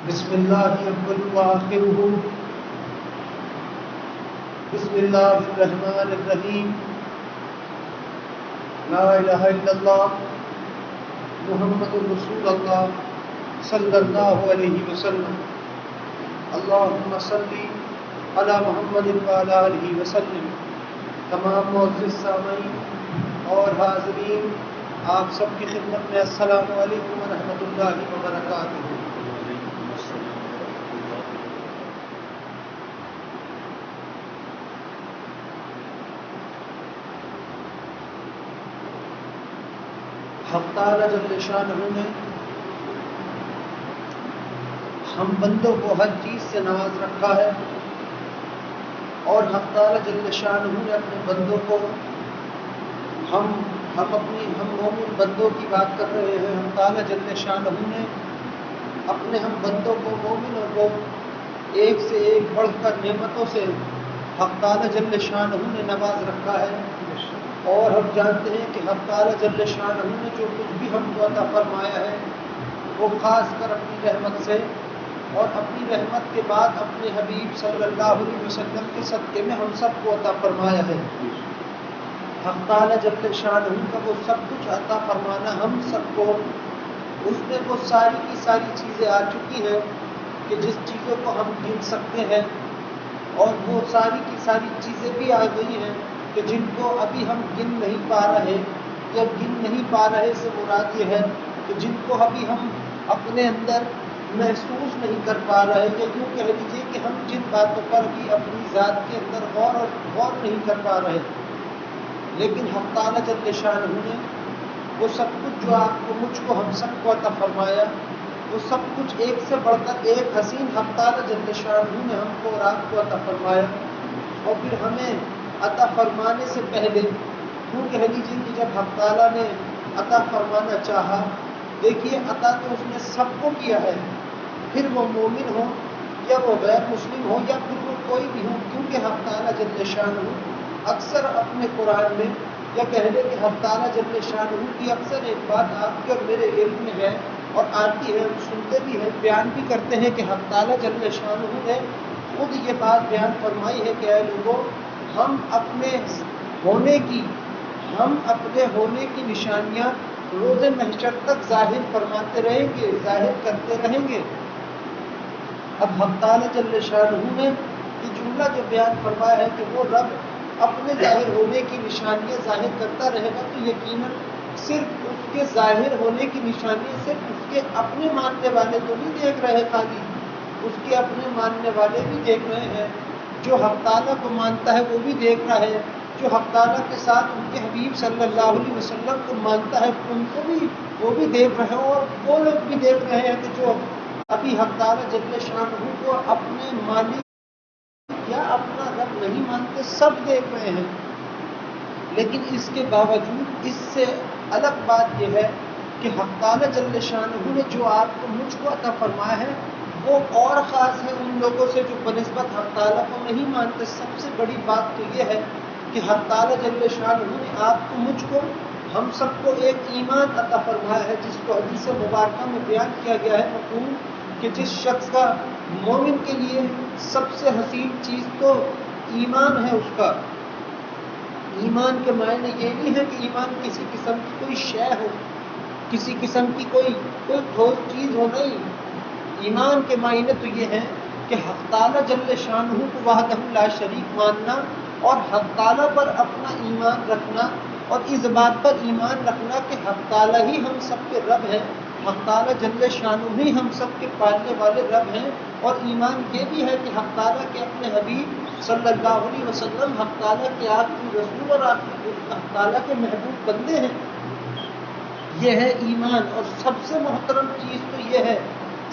بسم اللہ اول وآخرہ بسم اللہ الرحمن الرحیم لا الہ الا اللہ محمد رسول اللہ صلی اللہ علیہ وسلم اللہم صلی علی محمد وعلی آلہ وسلم۔ تمام معزز سامعین اور حاضرین، آپ سب کی خدمت میں السلام علیکم ورحمۃ اللہ وبرکاتہ۔ حق تعالی جل شانہ نے ہم بندوں کو ہر چیز سے نواز رکھا ہے، اور حق تعالی جل شانہ نے اپنے بندوں کو ہم مومن بندوں کی بات کر رہے ہیں۔ حق تعالی جل شانہ نے اپنے ہم بندوں کو، مومنوں کو، ایک سے ایک بڑھ کر نعمتوں سے حق تعالی جل شانہ نے نواز رکھا ہے۔ اور ہم جانتے ہیں کہ حق تعالی جل شانہ نے جو کچھ بھی ہم کو عطا فرمایا ہے وہ خاص کر اپنی رحمت سے، اور اپنی رحمت کے بعد اپنے حبیب صلی اللہ علیہ وسلم کے صدقے میں ہم سب کو عطا فرمایا ہے۔ حق تعالی جل شانہ کا وہ سب کچھ عطا فرمانا ہم سب کو، اس میں وہ ساری کی ساری چیزیں آ چکی ہیں کہ جس چیزوں کو ہم گن سکتے ہیں، اور وہ ساری کی ساری چیزیں بھی آ گئی ہیں کہ جن کو ابھی ہم گن نہیں پا رہے۔ جب گن نہیں پا رہے سے مراد یہ ہے کہ جن کو ابھی ہم اپنے اندر محسوس نہیں کر پا رہے، یا یوں کہہ لیجیے کہ ہم جن باتوں پر بھی اپنی ذات کے اندر غور نہیں کر پا رہے، لیکن حق تعالی جل شانہ نے وہ سب کچھ جو آپ کو، مجھ کو، ہم سب کو عطا فرمایا، وہ سب کچھ ایک سے بڑھ کر ایک حسین حق تعالی جل شانہ نے ہم کو اور آپ کو عطا فرمایا۔ اور پھر ہمیں عطا فرمانے سے پہلے یوں کہہ لیجیے کہ جب حق تعالیٰ نے عطا فرمانا چاہا، دیکھیے عطا تو اس نے سب کو کیا ہے، پھر وہ مومن ہو یا وہ غیر مسلم ہو یا پھر وہ کوئی بھی ہو، کیونکہ حق تعالیٰ جل شانہ اکثر اپنے قرآن میں، یا کہہ لیں کہ حق تعالیٰ جل شانہ کی اکثر ایک بات آپ کے اور میرے علم میں ہے اور آتی ہے، ہم سنتے بھی ہیں، بیان بھی کرتے ہیں کہ حق تعالیٰ جل شانہ نے خود یہ بات بیان فرمائی ہے کہ اے لوگوں، ہم اپنے ہونے کی نشانیاں روز محشر تک ظاہر فرماتے رہیں گے، ظاہر کرتے رہیں گے۔ اب حق تعالی جل شانہ نے یہ جملہ جو بیان فرمایا ہے کہ وہ رب اپنے ظاہر ہونے کی نشانیاں ظاہر کرتا رہے گا، تو یقیناً صرف اس کے ظاہر ہونے کی نشانیاں صرف اس کے اپنے ماننے والے تو نہیں دیکھ رہے، خالی اس کے اپنے ماننے والے بھی دیکھ رہے ہیں، جو حق تعالیٰ کو مانتا ہے وہ بھی دیکھ رہا ہے، جو حق تعالیٰ کے ساتھ ان کے حبیب صلی اللہ علیہ وسلم کو مانتا ہے ان کو بھی وہ بھی دیکھ رہے ہیں، اور وہ لوگ بھی دیکھ رہے ہیں کہ جو ابھی حق تعالیٰ جل شانہ کو اپنے مالک یا اپنا رب نہیں مانتے، سب دیکھ رہے ہیں۔ لیکن اس کے باوجود اس سے الگ بات یہ ہے کہ حق تعالیٰ جل شانہ نے جو آپ کو، مجھ کو عطا فرمایا ہے وہ اور خاص ہے ان لوگوں سے جو بنسبت حق تعالیٰ کو نہیں مانتے۔ سب سے بڑی بات تو یہ ہے کہ حق تعالیٰ جل شانہ نے آپ کو، مجھ کو، ہم سب کو ایک ایمان عطا فرمایا ہے، جس کو حدیث مبارکہ میں بیان کیا گیا ہے مفہوم کہ جس شخص کا، مومن کے لیے سب سے حسین چیز تو ایمان ہے اس کا۔ ایمان کے معنی یہ نہیں ہے کہ ایمان کسی قسم کی کوئی شے ہو، کسی قسم کی کوئی ٹھوس چیز ہو، نہیں۔ ایمان کے معنی تو یہ ہے کہ حق تعالیٰ جل شانہ کو وحدہ لا شریک ماننا، اور حق تعالیٰ پر اپنا ایمان رکھنا، اور اس بات پر ایمان رکھنا کہ حق تعالیٰ ہی ہم سب کے رب ہیں، حق تعالیٰ جل شانہ ہی ہم سب کے پالنے والے رب ہیں۔ اور ایمان یہ بھی ہے کہ حق تعالیٰ کے اپنے حبیب صلی اللہ علیہ وسلم حق تعالیٰ کے آخری رسول اور حق تعالیٰ کے محبوب بندے ہیں۔ یہ ہے ایمان۔ اور سب سے محترم چیز تو یہ ہے،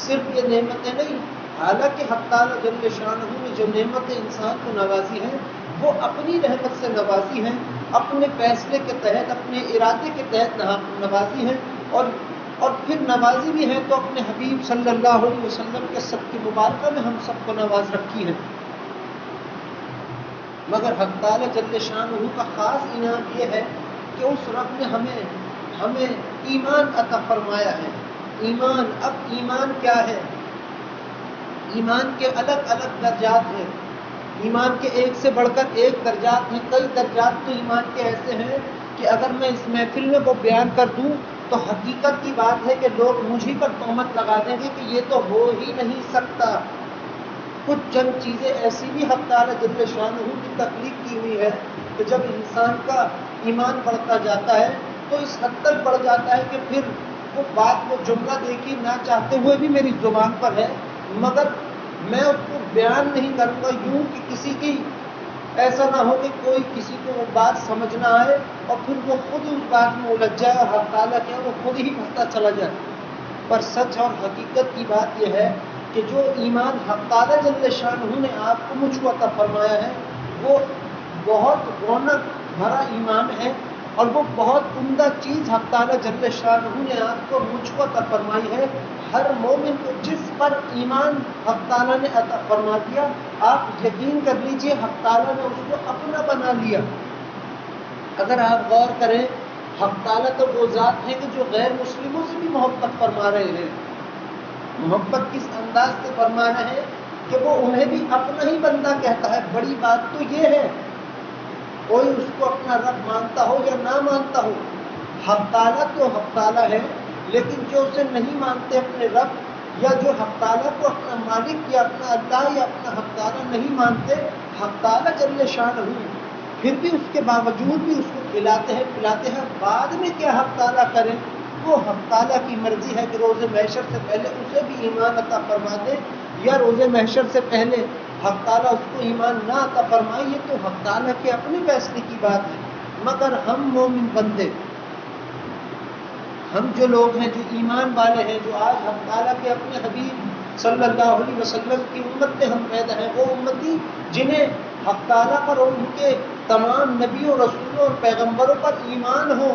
صرف یہ نعمتیں نہیں، حالانکہ حق تعالیٰ جل شانہ نے جو نعمتیں انسان کو نوازی ہیں وہ اپنی رحمت سے نوازی ہیں، اپنے فیصلے کے تحت، اپنے ارادے کے تحت نوازی ہیں، اور پھر نوازی بھی ہیں تو اپنے حبیب صلی اللہ علیہ وسلم کے صدقے مبارکہ میں ہم سب کو نواز رکھی ہے۔ مگر حق تعالیٰ جل شانہ کا خاص انعام یہ ہے کہ اس رب نے ہمیں ایمان عطا فرمایا ہے۔ ایمان، اب ایمان کیا ہے؟ ایمان کے الگ الگ درجات ہیں، ایمان کے ایک سے بڑھ کر ایک درجات ہیں، کئی درجات تو ایمان کے ایسے ہیں کہ اگر میں اس محفل میں وہ بیان کر دوں تو حقیقت کی بات ہے کہ لوگ مجھے پر تہمت لگا دیں گے کہ یہ تو ہو ہی نہیں سکتا۔ کچھ چند چیزیں ایسی بھی حق تعالیٰ جل شانہ کی تخلیق کی ہوئی ہے کہ جب انسان کا ایمان بڑھتا جاتا ہے تو اس حد تک بڑھ جاتا ہے کہ پھر وہ بات، وہ جملہ دیکھیے نہ چاہتے ہوئے بھی میری زبان پر ہے، مگر میں اس کو بیان نہیں کروں گا یوں کہ کسی کی ایسا نہ ہو کہ کوئی کسی کو وہ بات سمجھ نہ آئے اور پھر وہ خود اس بات میں الجھ جائے اور حق تعالیٰ کیا وہ خود ہی پھنستا چلا جائے۔ پر سچ اور حقیقت کی بات یہ ہے کہ جو ایمان حق تعالیٰ جل شانہ نے آپ کو مجھ کو عطا فرمایا ہے وہ بہت رونق بھرا ایمان ہے، اور وہ بہت عمدہ چیز حق تعالیٰ جل شانہ نے آپ کو مجھ کو عطا فرمائی ہے۔ ہر مومن کو جس پر ایمان حق تعالیٰ نے عطا فرما دیا، آپ یقین کر لیجئے حق تعالیٰ نے اس کو اپنا بنا لیا۔ اگر آپ غور کریں، حق تعالیٰ تو وہ ذات ہے کہ جو غیر مسلموں سے بھی محبت فرما رہے ہیں۔ محبت کس انداز سے فرما رہے ہیں کہ وہ انہیں بھی اپنا ہی بندہ کہتا ہے۔ بڑی بات تو یہ ہے، کوئی اس کو اپنا رب مانتا ہو یا نہ مانتا ہو، حق تعالیٰ تو حق تعالیٰ ہے، لیکن جو اسے نہیں مانتے اپنے رب، یا جو حق تعالیٰ کو اپنا مالک یا اپنا اللہ یا اپنا حق تعالیٰ نہیں مانتے، حق تعالیٰ جل شانہ پھر بھی اس کے باوجود بھی اس کو کھلاتے ہیں۔ بعد میں کیا حق تعالیٰ کریں، وہ حق تعالیٰ کی مرضی ہے کہ روز محشر سے پہلے اسے بھی ایمان عطا فرما دے یا روز محشر سے پہلے حق تعالیٰ اس کو ایمان نہ عطا فرمائے، یہ تو حق تعالیٰ کے اپنے فیصلے کی بات ہے۔ مگر ہم مومن بندے، ہم جو لوگ ہیں جو ایمان والے ہیں، جو آج حق تعالیٰ کے اپنے حبیب صلی اللہ علیہ وسلم کی امت میں ہم پیدا ہیں، وہ امتی جنہیں حق تعالیٰ پر اور ان کے تمام نبیوں، رسولوں اور پیغمبروں پر ایمان ہو،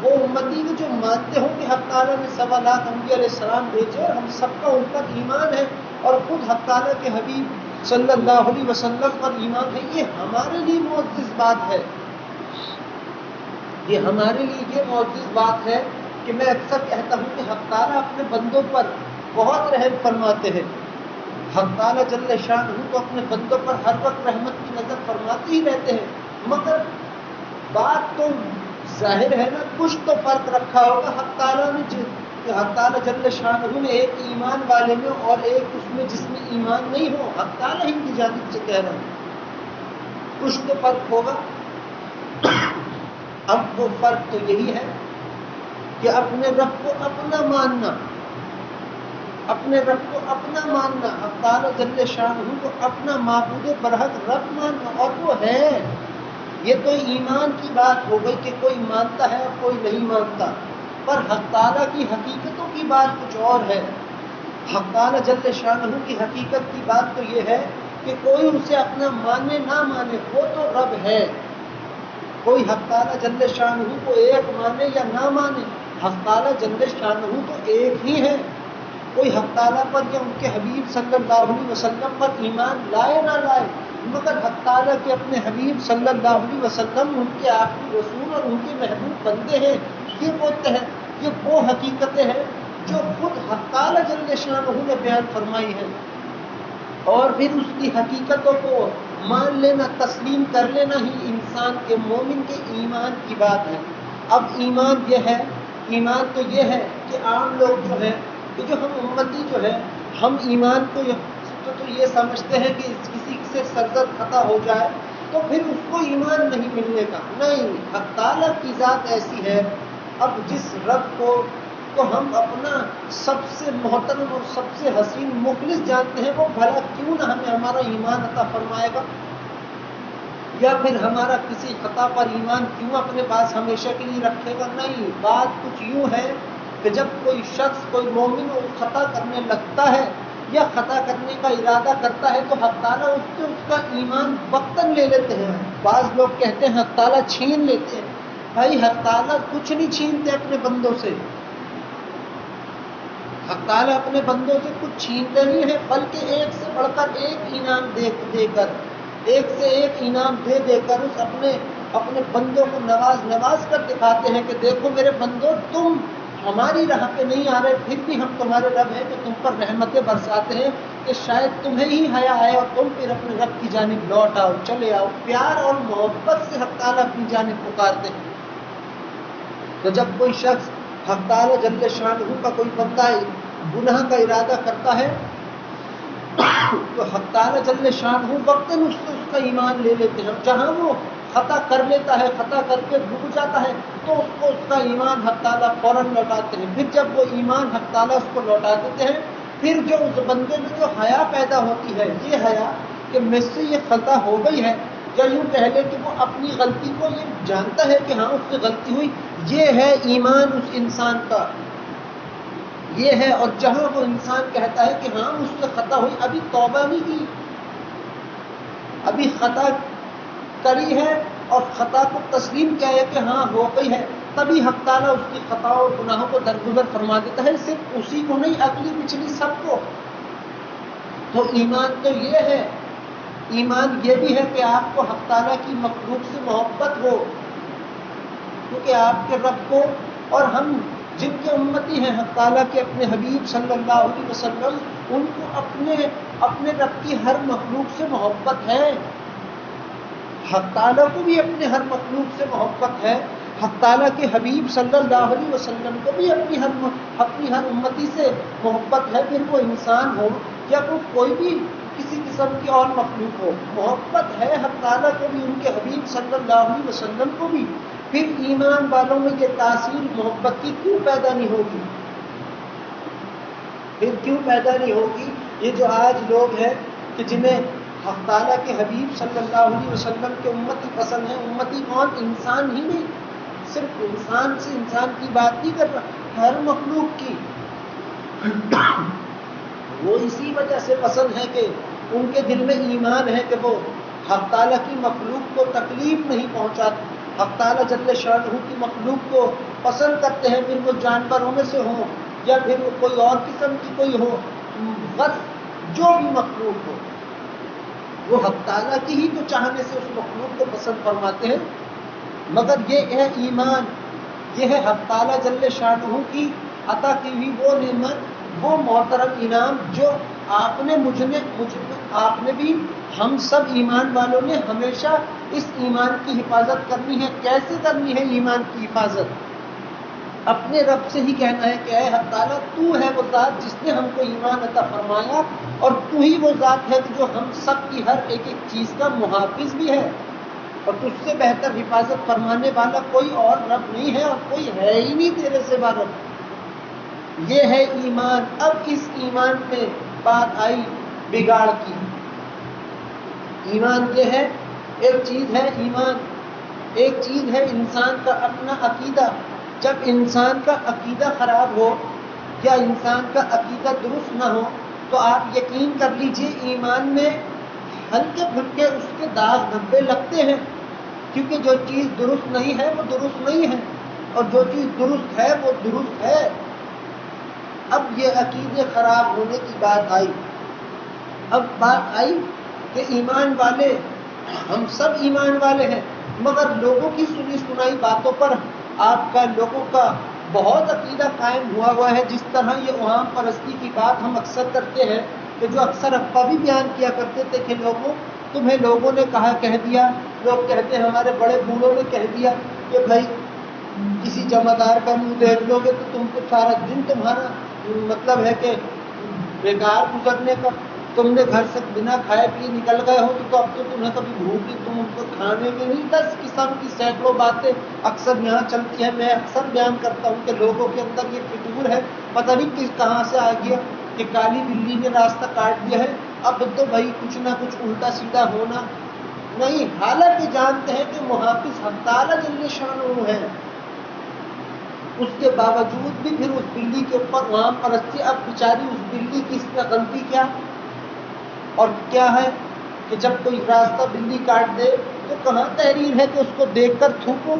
وہ امتی جو مانتے ہوں کہ حق تعالیٰ نے 1.25 لاکھ انبیاء علیہ السلام بھیجے اور ہم سب کا ان پر ایمان ہے، اور خود حق تعالیٰ کے حبیب صلی اللہ علیہ وسلم پر ایمان ہے، یہ ہمارے لیے معزز بات ہے۔ یہ ہمارے لیے یہ معزز بات ہے کہ میں اکثر کہتا ہوں کہ حق تعالیٰ اپنے بندوں پر بہت رحم فرماتے ہیں۔ حق تعالیٰ جل شانہ تو اپنے بندوں پر ہر وقت رحمت کی نظر فرماتے ہی رہتے ہیں، مگر بات تو ظاہر ہے نا، کچھ تو فرق رکھا ہوگا حق تعالیٰ نے، کہ حق تعالیٰ جل شانہ نے ایک ایمان والے میں اور ایک اس میں جس میں ایمان نہیں ہو، حق تعالیٰ ہی کی جانب سے کہہ رہا ہوں، کچھ تو فرق ہوگا۔ اب وہ فرق تو یہی ہے کہ اپنے رب کو اپنا ماننا، اپنے رب کو اپنا ماننا، حق تعالیٰ جل شانہ کو اپنا معبود برحق رب ماننا، اور وہ ہے۔ یہ تو ایمان کی بات ہو گئی کہ کوئی مانتا ہے اور کوئی نہیں مانتا، پر حق تعالیٰ کی حقیقتوں کی بات کچھ اور ہے۔ حق تعالیٰ جل شانہ کی حقیقت کی بات تو یہ ہے کہ کوئی اسے اپنا مانے نہ مانے، وہ تو رب ہے۔ کوئی حق تعالیٰ جل شانہ کو ایک مانے یا نہ مانے، حق تعالیٰ جل شانہ تو ایک ہی ہے۔ کوئی حق تعالیٰ پر یا ان کے حبیب صلی اللہ علیہ وسلم پر ایمان لائے نہ لائے، مگر حق تعالیٰ کے اپنے حبیب صلی اللہ علیہ وسلم ان کے آخری رسول اور ان کے محبوب بندے ہیں۔ یہ وہ حقیقتیں ہیں جو خود حق تعالیٰ جل شانہ نے بیان فرمائی ہیں، اور پھر اس کی حقیقتوں کو مان لینا، تسلیم کر لینا ہی انسان کے، مومن کے ایمان کی بات ہے۔ اب ایمان یہ ہے، ایمان تو یہ ہے کہ عام لوگ جو ہیں، کہ جو ہم امتی جو ہے، ہم ایمان کو تو یہ سمجھتے ہیں کہ کسی سے سرزد خطا ہو جائے تو پھر اس کو ایمان نہیں ملنے کا، نہیں، حق تعالیٰ کی ذات ایسی ہے۔ اب جس رب کو تو ہم اپنا سب سے محترم اور سب سے حسین مخلص جانتے ہیں، وہ بھلا کیوں نہ ہمیں ہمارا ایمان عطا فرمائے گا، یا پھر ہمارا کسی خطا پر ایمان کیوں اپنے پاس ہمیشہ کے لیے رکھے گا؟ نہیں، بات کچھ یوں ہے کہ جب کوئی شخص، کوئی مومن خطا کرنے لگتا ہے یا خطا کرنے کا ارادہ کرتا ہے تو حق تعالیٰ اس سے اس کا ایمان وقتاً لے لیتے ہیں۔ بعض لوگ کہتے ہیں حق تعالیٰ چھین لیتے ہیں، بھائی حق تعالیٰ کچھ نہیں چھینتے اپنے بندوں سے، حق تعالیٰ اپنے بندوں سے کچھ چھینتے نہیں ہے، بلکہ ایک سے بڑھ کر ایک انعام دے کر، ایک سے ایک انعام دے کر اپنے بندوں کو نواز کر دکھاتے ہیں کہ دیکھو میرے بندوں، تم ہماری راہ پہ نہیں آ رہے پھر بھی ہم تمہارے رب ہیں کہ تم پر رحمتیں برساتے ہیں کہ شاید تمہیں ہی حیا آئے اور تم پھر اپنے رب کی جانب لوٹ آؤ، چلے آؤ. پیار اور محبت سے حق تعالیٰ اپنی جانب پکارتے ہیں. تو جب کوئی شخص حق تعالیٰ جل شانہ کا کوئی بندہ گناہ کا ارادہ کرتا ہے تو حق تعالیٰ جل شانہ وقتاً اس سے اس کا ایمان لے لیتے ہیں. جہاں وہ خطا کر لیتا ہے، خطا کر کے ڈوب جاتا ہے، تو اس کو اس کا ایمان حق تعالیٰ فوراً لوٹاتے ہیں. پھر جب وہ ایمان حق تعالیٰ اس کو لوٹا دیتے ہیں، پھر جو اس بندے میں جو حیا پیدا ہوتی ہے، یہ حیا کہ مجھ سے یہ خطا ہو گئی ہے، یا یوں کہہ لے کہ وہ اپنی غلطی کو یہ جانتا ہے کہ ہاں اس سے غلطی ہوئی، یہ ہے ایمان اس انسان کا، یہ ہے. اور جہاں وہ انسان کہتا ہے کہ ہاں مجھ سے خطا ہوئی، ابھی توبہ نہیں کی، ابھی خطا کری ہے اور خطا کو تسلیم کیا ہے کہ ہاں ہو گئی ہے، تبھی حق تعالیٰ اس کی خطا اور گناہوں کو درگزر فرما دیتا ہے. صرف اسی کو نہیں، اگلی پچھلی سب کو. تو ایمان تو یہ ہے، ایمان یہ بھی ہے کہ آپ کو حق تعالیٰ کی مخلوق سے محبت ہو، کیونکہ آپ کے رب کو اور ہم جن کے امتی ہیں حق تعالیٰ کے اپنے حبیب صلی اللہ علیہ وسلم، ان کو اپنے رب کی ہر مخلوق سے محبت ہے. حق تعالیٰ کو بھی اپنے ہر مخلوق سے محبت ہے، حق تعالیٰ کے حبیب صلی اللہ علیہ وسلم کو بھی اپنی ہر امتی سے محبت ہے. پھر وہ انسان ہو یا کوئی بھی کسی قسم کی اور مخلوق ہو، محبت ہے حق تعالیٰ کو بھی ان کے حبیب صلی اللہ علیہ وسلم کو بھی. پھر ایمان والوں میں یہ تاثیر محبت کی کیوں پیدا نہیں ہوگی؟ پھر کیوں پیدا نہیں ہوگی؟ یہ جو آج لوگ ہیں کہ جنہیں حق تعالیٰ کے حبیب صلی اللہ علیہ وسلم کے امتی پسند ہیں، امتی کون؟ انسان ہی نہیں، صرف انسان سے انسان کی بات نہیں کر رہا، ہر مخلوق کی. وہ اسی وجہ سے پسند ہے کہ ان کے دل میں ایمان ہے کہ وہ حق تعالیٰ کی مخلوق کو تکلیف نہیں پہنچاتے، حق تعالیٰ جل شانہ کی مخلوق کو پسند کرتے ہیں، پھر وہ جانوروں میں سے ہوں یا پھر وہ کوئی اور قسم کی کوئی ہو، بس جو بھی مخلوق ہو وہ حق تعالیٰ کی ہی تو چاہنے سے اس مخلوق کو پسند فرماتے ہیں. مگر یہ ہے ایمان، یہ ہے حق تعالیٰ جل شانہ کی عطا کی ہوئی وہ نعمت، وہ محترم انعام جو آپ نے آپ نے بھی، ہم سب ایمان والوں نے ہمیشہ اس ایمان کی حفاظت کرنی ہے. کیسے کرنی ہے ایمان کی حفاظت؟ اپنے رب سے ہی کہنا ہے کہ اے حق تعالیٰ تو ہے وہ ذات جس نے ہم کو ایمان عطا فرمایا، اور تو ہی وہ ذات ہے جو ہم سب کی ہر ایک چیز کا محافظ بھی ہے، اور تجھ سے بہتر حفاظت فرمانے والا کوئی اور رب نہیں ہے، اور کوئی ہے ہی نہیں تیرے سے بارہ. یہ ہے ایمان. اب اس ایمان میں بات آئی بگاڑ کی. ایمان یہ ہے، ایک چیز ہے ایمان، ایک چیز ہے انسان کا اپنا عقیدہ. جب انسان کا عقیدہ خراب ہو یا انسان کا عقیدہ درست نہ ہو تو آپ یقین کر لیجئے ایمان میں ہلکے پھلکے اس کے داغ دھبے لگتے ہیں، کیونکہ جو چیز درست نہیں ہے وہ درست نہیں ہے، اور جو چیز درست ہے وہ درست ہے. اب یہ عقیدے خراب ہونے کی بات آئی. اب بات آئی کہ ایمان والے، ہم سب ایمان والے ہیں، مگر لوگوں کی سنی سنائی باتوں پر آپ کا، لوگوں کا بہت عقیدہ قائم ہوا ہے. جس طرح یہ اوہام پرستی کی بات ہم اکثر کرتے ہیں، کہ جو اکثر ابا بھی بیان کیا کرتے تھے کہ تمہیں لوگوں نے کہہ دیا، لوگ کہتے ہیں ہمارے بڑے بوڑھوں نے کہہ دیا کہ بھائی کسی جمعدار کا منہ دیکھ لو گے تو تم کو سارا دن تمہارا مطلب ہے کہ بیکار گزرنے کا، تم نے گھر سے بنا کھائے پیے نکل گئے ہو تو اب تو تمہیں کبھی بھوک نہیں، تم ان کو کھانے میں نہیں. 10 قسم کی سینکڑوں باتیں اکثر یہاں چلتی ہیں. میں اکثر بیان کرتا ہوں کہ لوگوں کے اندر یہ فطور ہے، پتہ نہیں کہاں سے آ گیا کہ کالی بلی نے راستہ کاٹ دیا ہے، اب تو بھائی کچھ نہ کچھ الٹا سیدھا ہونا نہیں. حالانکہ جانتے ہیں کہ محافظ حق تعالیٰ جل شانہ ہے، اس کے باوجود بھی پھر اس بلی کے اوپر وہاں پرستی. اب بیچاری اس بلی کی اس میں غلطی کیا اور کیا ہے کہ جب کوئی راستہ بلی کاٹ دے تو کہاں تحریر ہے کہ اس کو دیکھ کر تھوکو؟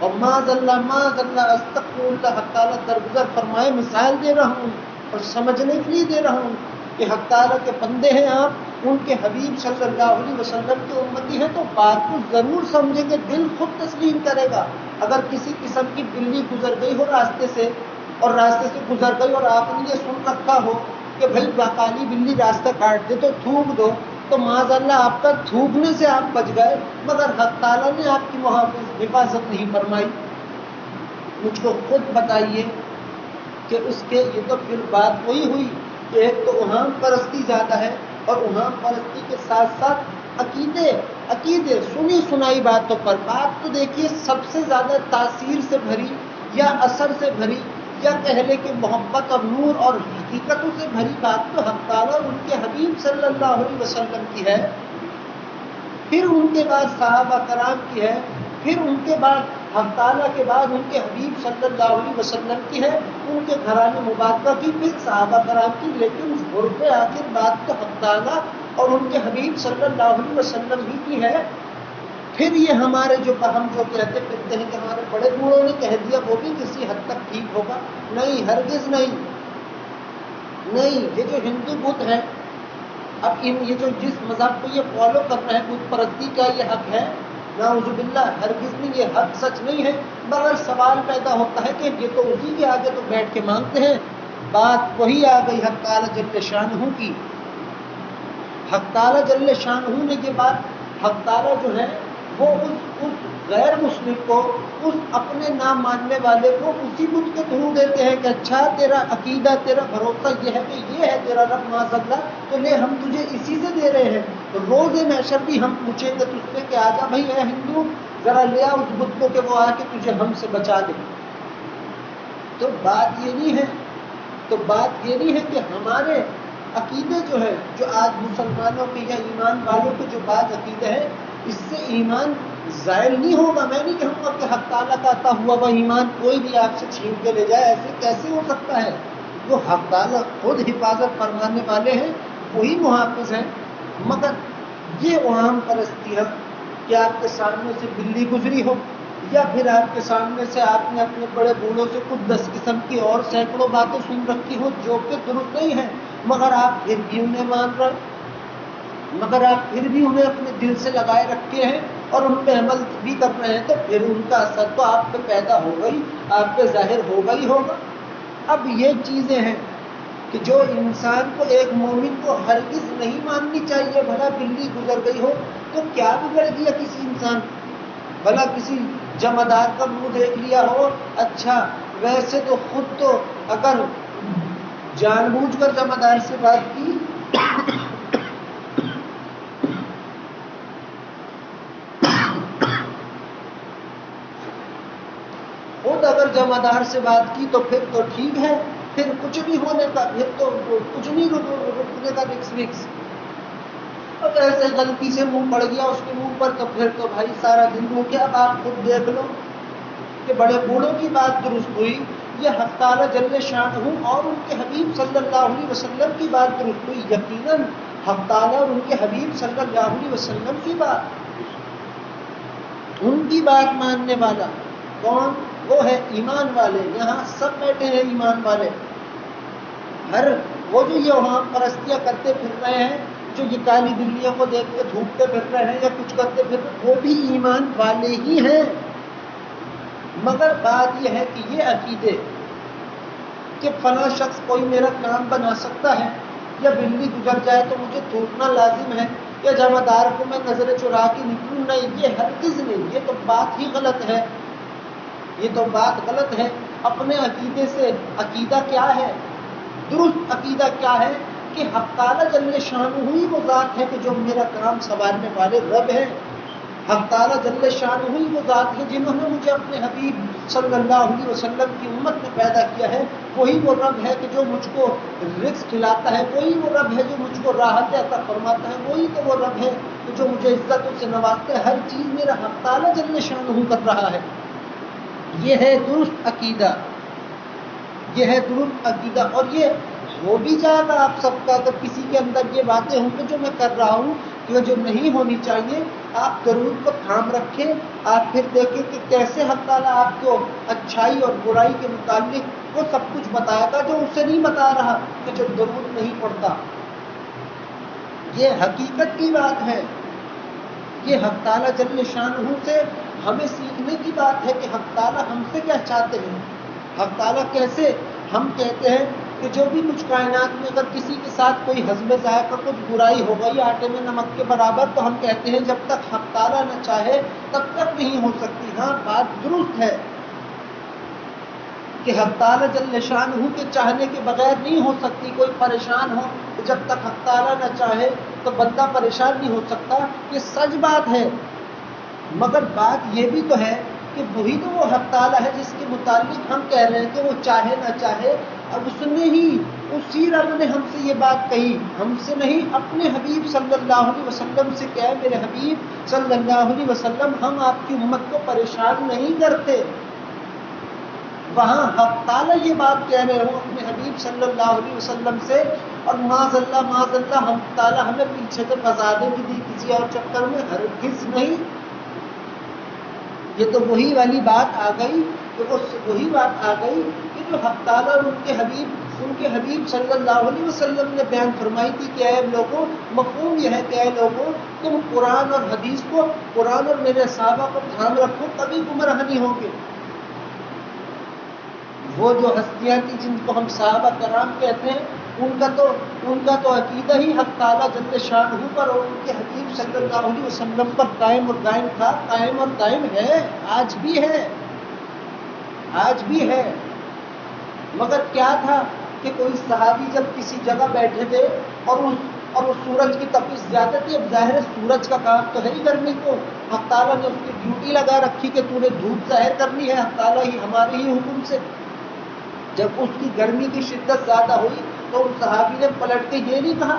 اور معاذ اللہ استغفر اللہ، حق تعالیٰ درگزر فرمائے. مثال دے رہا ہوں اور سمجھنے کے لیے دے رہا ہوں کہ حق تعالیٰ کے بندے ہیں آپ، ان کے حبیب صلی اللہ علیہ وسلم کے امتی ہیں، تو بات کو ضرور سمجھیں گے، دل خود تسلیم کرے گا۔ اگر کسی قسم کی بلی گزر گئی ہو راستے سے، اور راستے سے گزر گئی اور آپ نے یہ سن رکھا ہو کہ بھائی کالی بلی راستہ کاٹ دے تو تھوک دو، تو معاذ اللہ آپ کا تھوکنے سے آپ بچ گئے، مگر حق تعالیٰ نے آپ کی حفاظت نہیں فرمائی۔ مجھ کو خود بتائیے کہ اس کے یہ تو پھر بات وہی ہوئی کہ ایک تو اوہام پرستی زیادہ ہے، اور اوہام پرستی کے ساتھ ساتھ عقیدے سنی سنائی باتوں پر بات تو دیکھیے سب سے زیادہ تاثیر سے بھری یا اثر سے بھری یا کہہ لے کہ محبت اور نور اور حقیقتوں سے بھری بات تو حق تعالیٰ اور ان کے حبیب صلی اللہ علیہ وسلم کی ہے، پھر ان کے بعد صحابہ کرام کی ہے، پھر ان کے بعد حق تعالیٰ کے بعد ان کے حبیب صلی اللہ علیہ وسلم کی ہے، ان کے گھرانے مبارکہ کی، پھر صحابہ کرام کی، لیکن غرب آخر بات تو حق تعالیٰ اور ان کے حبیب صلی اللہ علیہ وسلم ہی کی ہے۔ پھر یہ ہمارے ہم جو کہتے پھرتے ہیں کہ ہمارے بڑے بوڑھوں نے کہہ دیا وہ بھی کسی حد تک ٹھیک ہوگا، نہیں، ہرگز نہیں۔ یہ جو ہندو بت ہیں، اب یہ جو جس مذہب کو یہ فالو کر رہے ہیں، بت پرستی کا یہ حق ہے؟ نعوذ باللہ، ہرگز نہیں، یہ حق سچ نہیں ہے، مگر سوال پیدا ہوتا ہے کہ یہ تو اسی کے آگے تو بیٹھ کے مانگتے ہیں۔ بات وہی آ گئی حق تعالیٰ جل شانہ کی۔ حق تعالیٰ جل شانہ نے یہ بات، حق تعالیٰ جو ہے وہ اس غیر مسلم کو، اس اپنے نام ماننے والے کو اسی بت کے تھرو دیتے ہیں کہ اچھا تیرا عقیدہ، تیرا بھروسہ یہ ہے کہ یہ ہے تیرا رب معاذ اللہ، تو لے ہم تجھے اسی سے دے رہے ہیں۔ تو روز محشر بھی ہم پوچھیں گے تجھ سے کہ آجا بھائی اے ہندو، ذرا لیا اس بت کو کہ وہ آ کے تجھے ہم سے بچا دے۔ تو بات یہ نہیں ہے کہ ہمارے عقیدے جو ہے، جو آج مسلمانوں کے یا ایمان والوں کے جو بعض عقیدے ہیں، اس سے ایمان زائل نہیں ہوگا۔ میں نہیں کہوں گا کہ حق تعالیٰ کا عطا ہوا وہ ایمان کوئی بھی آپ سے چھین کے لے جائے، ایسے کیسے ہو سکتا ہے؟ وہ حق تعالیٰ خود حفاظت فرمانے والے ہیں، وہی محافظ ہیں۔ مگر یہ عوام پرستی ہے کہ آپ کے سامنے سے بلی گزری ہو، یا پھر آپ کے سامنے سے آپ نے اپنے بڑے بوڑھوں سے کچھ 10 قسم کی اور سینکڑوں باتیں سن رکھی ہو جو کہ درست نہیں ہیں، مگر آپ پھر بھی انہیں مان رہے، مگر آپ پھر بھی انہیں اپنے دل سے لگائے رکھے ہیں اور ان پہ عمل بھی کر رہے ہیں، تو پھر ان کا اثر تو آپ پہ پیدا ہوگا ہی، آپ پہ ظاہر ہوگا ہی ہوگا۔ اب یہ چیزیں ہیں کہ جو انسان کو، ایک مومن کو ہرگز نہیں ماننی چاہیے۔ بھلا بلی گزر گئی ہو تو کیا بگڑ گیا کسی انسان، بھلا کسی جمعدار کا منہ دیکھ لیا ہو، اچھا ویسے تو خود تو اگر جان بوجھ کر جمعدار سے بات کی خود اگر جمعدار سے بات کی تو پھر تو ٹھیک ہے، پھر کچھ نہیں ہونے کا، پھر تو کچھ نہیں رکنے کا رکس۔ اب ایسے غلطی سے منہ پڑ گیا اس کے منہ پر، تو پھر تو بھائی سارا دن ہو گیا۔ اب آپ خود دیکھ لو کہ بڑے بوڑھوں کی بات درست ہوئی، یہ حق تعالیٰ جل شانہ اور ان کے حبیب صلی اللہ علیہ وسلم کی بات درست ہوئی، یقیناً حق تعالیٰ اور ان کے حبیب صلی اللہ علیہ وسلم کی بات، ان کی بات ماننے والا کون؟ وہ ہے ایمان والے۔ یہاں سب بیٹھے ہیں ایمان والے، ہر وہ جو یہ وہاں پرستیاں کرتے پھر رہے ہیں، جو یہ کالی بلیوں کو دیکھ کے دھوپتے پھر رہے ہیں یا کچھ کرتے پھر رہے ہیں، وہ بھی ایمان والے ہی ہیں۔ مگر بات یہ ہے کہ یہ عقیدے کہ فلاں شخص کوئی میرا کام بنا سکتا ہے، یا بلی گزر جائے تو مجھے تھوکنا لازم ہے، یا جمعدار کو میں نظر چرا کے نکلوں، نہیں، یہ ہرگز نہیں، یہ تو بات ہی غلط ہے، یہ تو بات غلط ہے۔ اپنے عقیدے سے، عقیدہ کیا ہے؟ درست عقیدہ کیا ہے کہ حق تعالیٰ جل شانہ ہی وہ ذات ہے کہ جو میرا کام سنوارنے والے رب ہیں۔ حق تعالیٰ جل شانہ ہی وہ ذات ہے جنہوں نے مجھے اپنے حبیب صلی اللہ علیہ وسلم کی امت میں پیدا کیا ہے، وہی وہ رب ہے کہ جو مجھ کو رزق کھلاتا ہے، وہی وہ رب ہے جو مجھ کو راحت عطا فرماتا ہے، وہی تو وہ رب ہے کہ جو مجھے عزتوں سے نوازتا ہے۔ ہر چیز میرا حق تعالیٰ جل شانہ کر رہا ہے۔ یہ ہے درست عقیدہ، یہ ہے درست عقیدہ، اور یہ ہو بھی جائے گا آپ سب کا اگر کسی کے اندر یہ باتیں ہوں کہ جو میں کر رہا ہوں یہ جو نہیں ہونی چاہیے۔ آپ درود کو تھام رکھیں، آپ پھر دیکھیں کہ کیسے حق تعالیٰ آپ کو اچھائی اور برائی کے متعلق وہ سب کچھ بتائے گا جو اسے نہیں بتا رہا، کہ جو درود نہیں پڑھتا یہ حقیقت کی بات ہے. یہ حق تعالیٰ جل شانہ سے ہمیں سیکھنے کی بات ہے کہ حق تعالیٰ ہم سے کیا چاہتے ہیں. حق تعالیٰ کیسے، ہم کہتے ہیں کہ جو بھی کچھ کائنات میں اگر کسی کے ساتھ کوئی ہضم ذائقہ کچھ برائی ہو گئی آٹے میں نمک کے برابر، تو ہم کہتے ہیں جب تک حق تعالیٰ نہ چاہے تب تک نہیں ہو سکتی. ہاں بات درست ہے کہ حق تعالیٰ جل شانہ کے چاہنے کے بغیر نہیں ہو سکتی. کوئی پریشان ہو تو جب تک حق تعالیٰ نہ چاہے تو بندہ پریشان نہیں ہو سکتا. یہ سچ بات ہے، مگر بات یہ بھی تو ہے کہ وہی تو وہ حق تعالیٰ ہے جس کے متعلق ہم کہہ رہے ہیں کہ وہ چاہے نہ چاہے. اب اس نے ہی، اسی رب نے ہم سے یہ بات کہی، ہم سے نہیں، اپنے حبیب صلی اللہ علیہ وسلم سے کہے میرے حبیب صلی اللہ علیہ وسلم ہم آپ کی امت کو پریشان نہیں کرتے. وہاں حق تعالیٰ یہ بات کہہ رہے ہوں اپنے حبیب صلی اللہ علیہ وسلم سے، اور معاذ اللہ ہم تعالیٰ ہمیں پیچھے سے پھنسا دے کسی کسی اور چکر میں، ہرگز نہیں. یہ تو وہی والی بات آ گئی، وہی بات آ گئی کہ جو حق تعالیٰ اور ان کے حبیب صلی اللہ علیہ وسلم نے بیان فرمائی تھی کہ اے لوگوں، مفہوم یہ ہے کہ اے لوگوں تم قرآن اور حدیث کو، قرآن اور میرے صحابہ کو دھیان رکھو، کبھی گمراہ نہیں ہوں گے. وہ جو ہستیاں تھیں جن کو ہم صحابہ کرام کہتے ہیں، ان کا تو عقیدہ ہی حق تعالیٰ جل شانہ پر اور ان کے حبیب صلی اللہ علیہ وسلم پر قائم اور دائم تھا، قائم اور دائم ہے، آج بھی ہے، آج بھی ہے. مگر کیا تھا کہ کوئی صحابی جب کسی جگہ بیٹھے تھے اور اس سورج کی تپش زیادہ تھی. اب ظاہر ہے سورج کا کام تو ہے ہی گرمی کو، حق تعالیٰ نے اس کی ڈیوٹی لگا رکھی کہ تو نے دھوپ ظاہر کرنی ہے، حق تعالیٰ ہی ہمارے ہی حکم سے. جب اس کی گرمی کی شدت زیادہ ہوئی تو اس صحابی نے پلٹ کے یہ نہیں کہا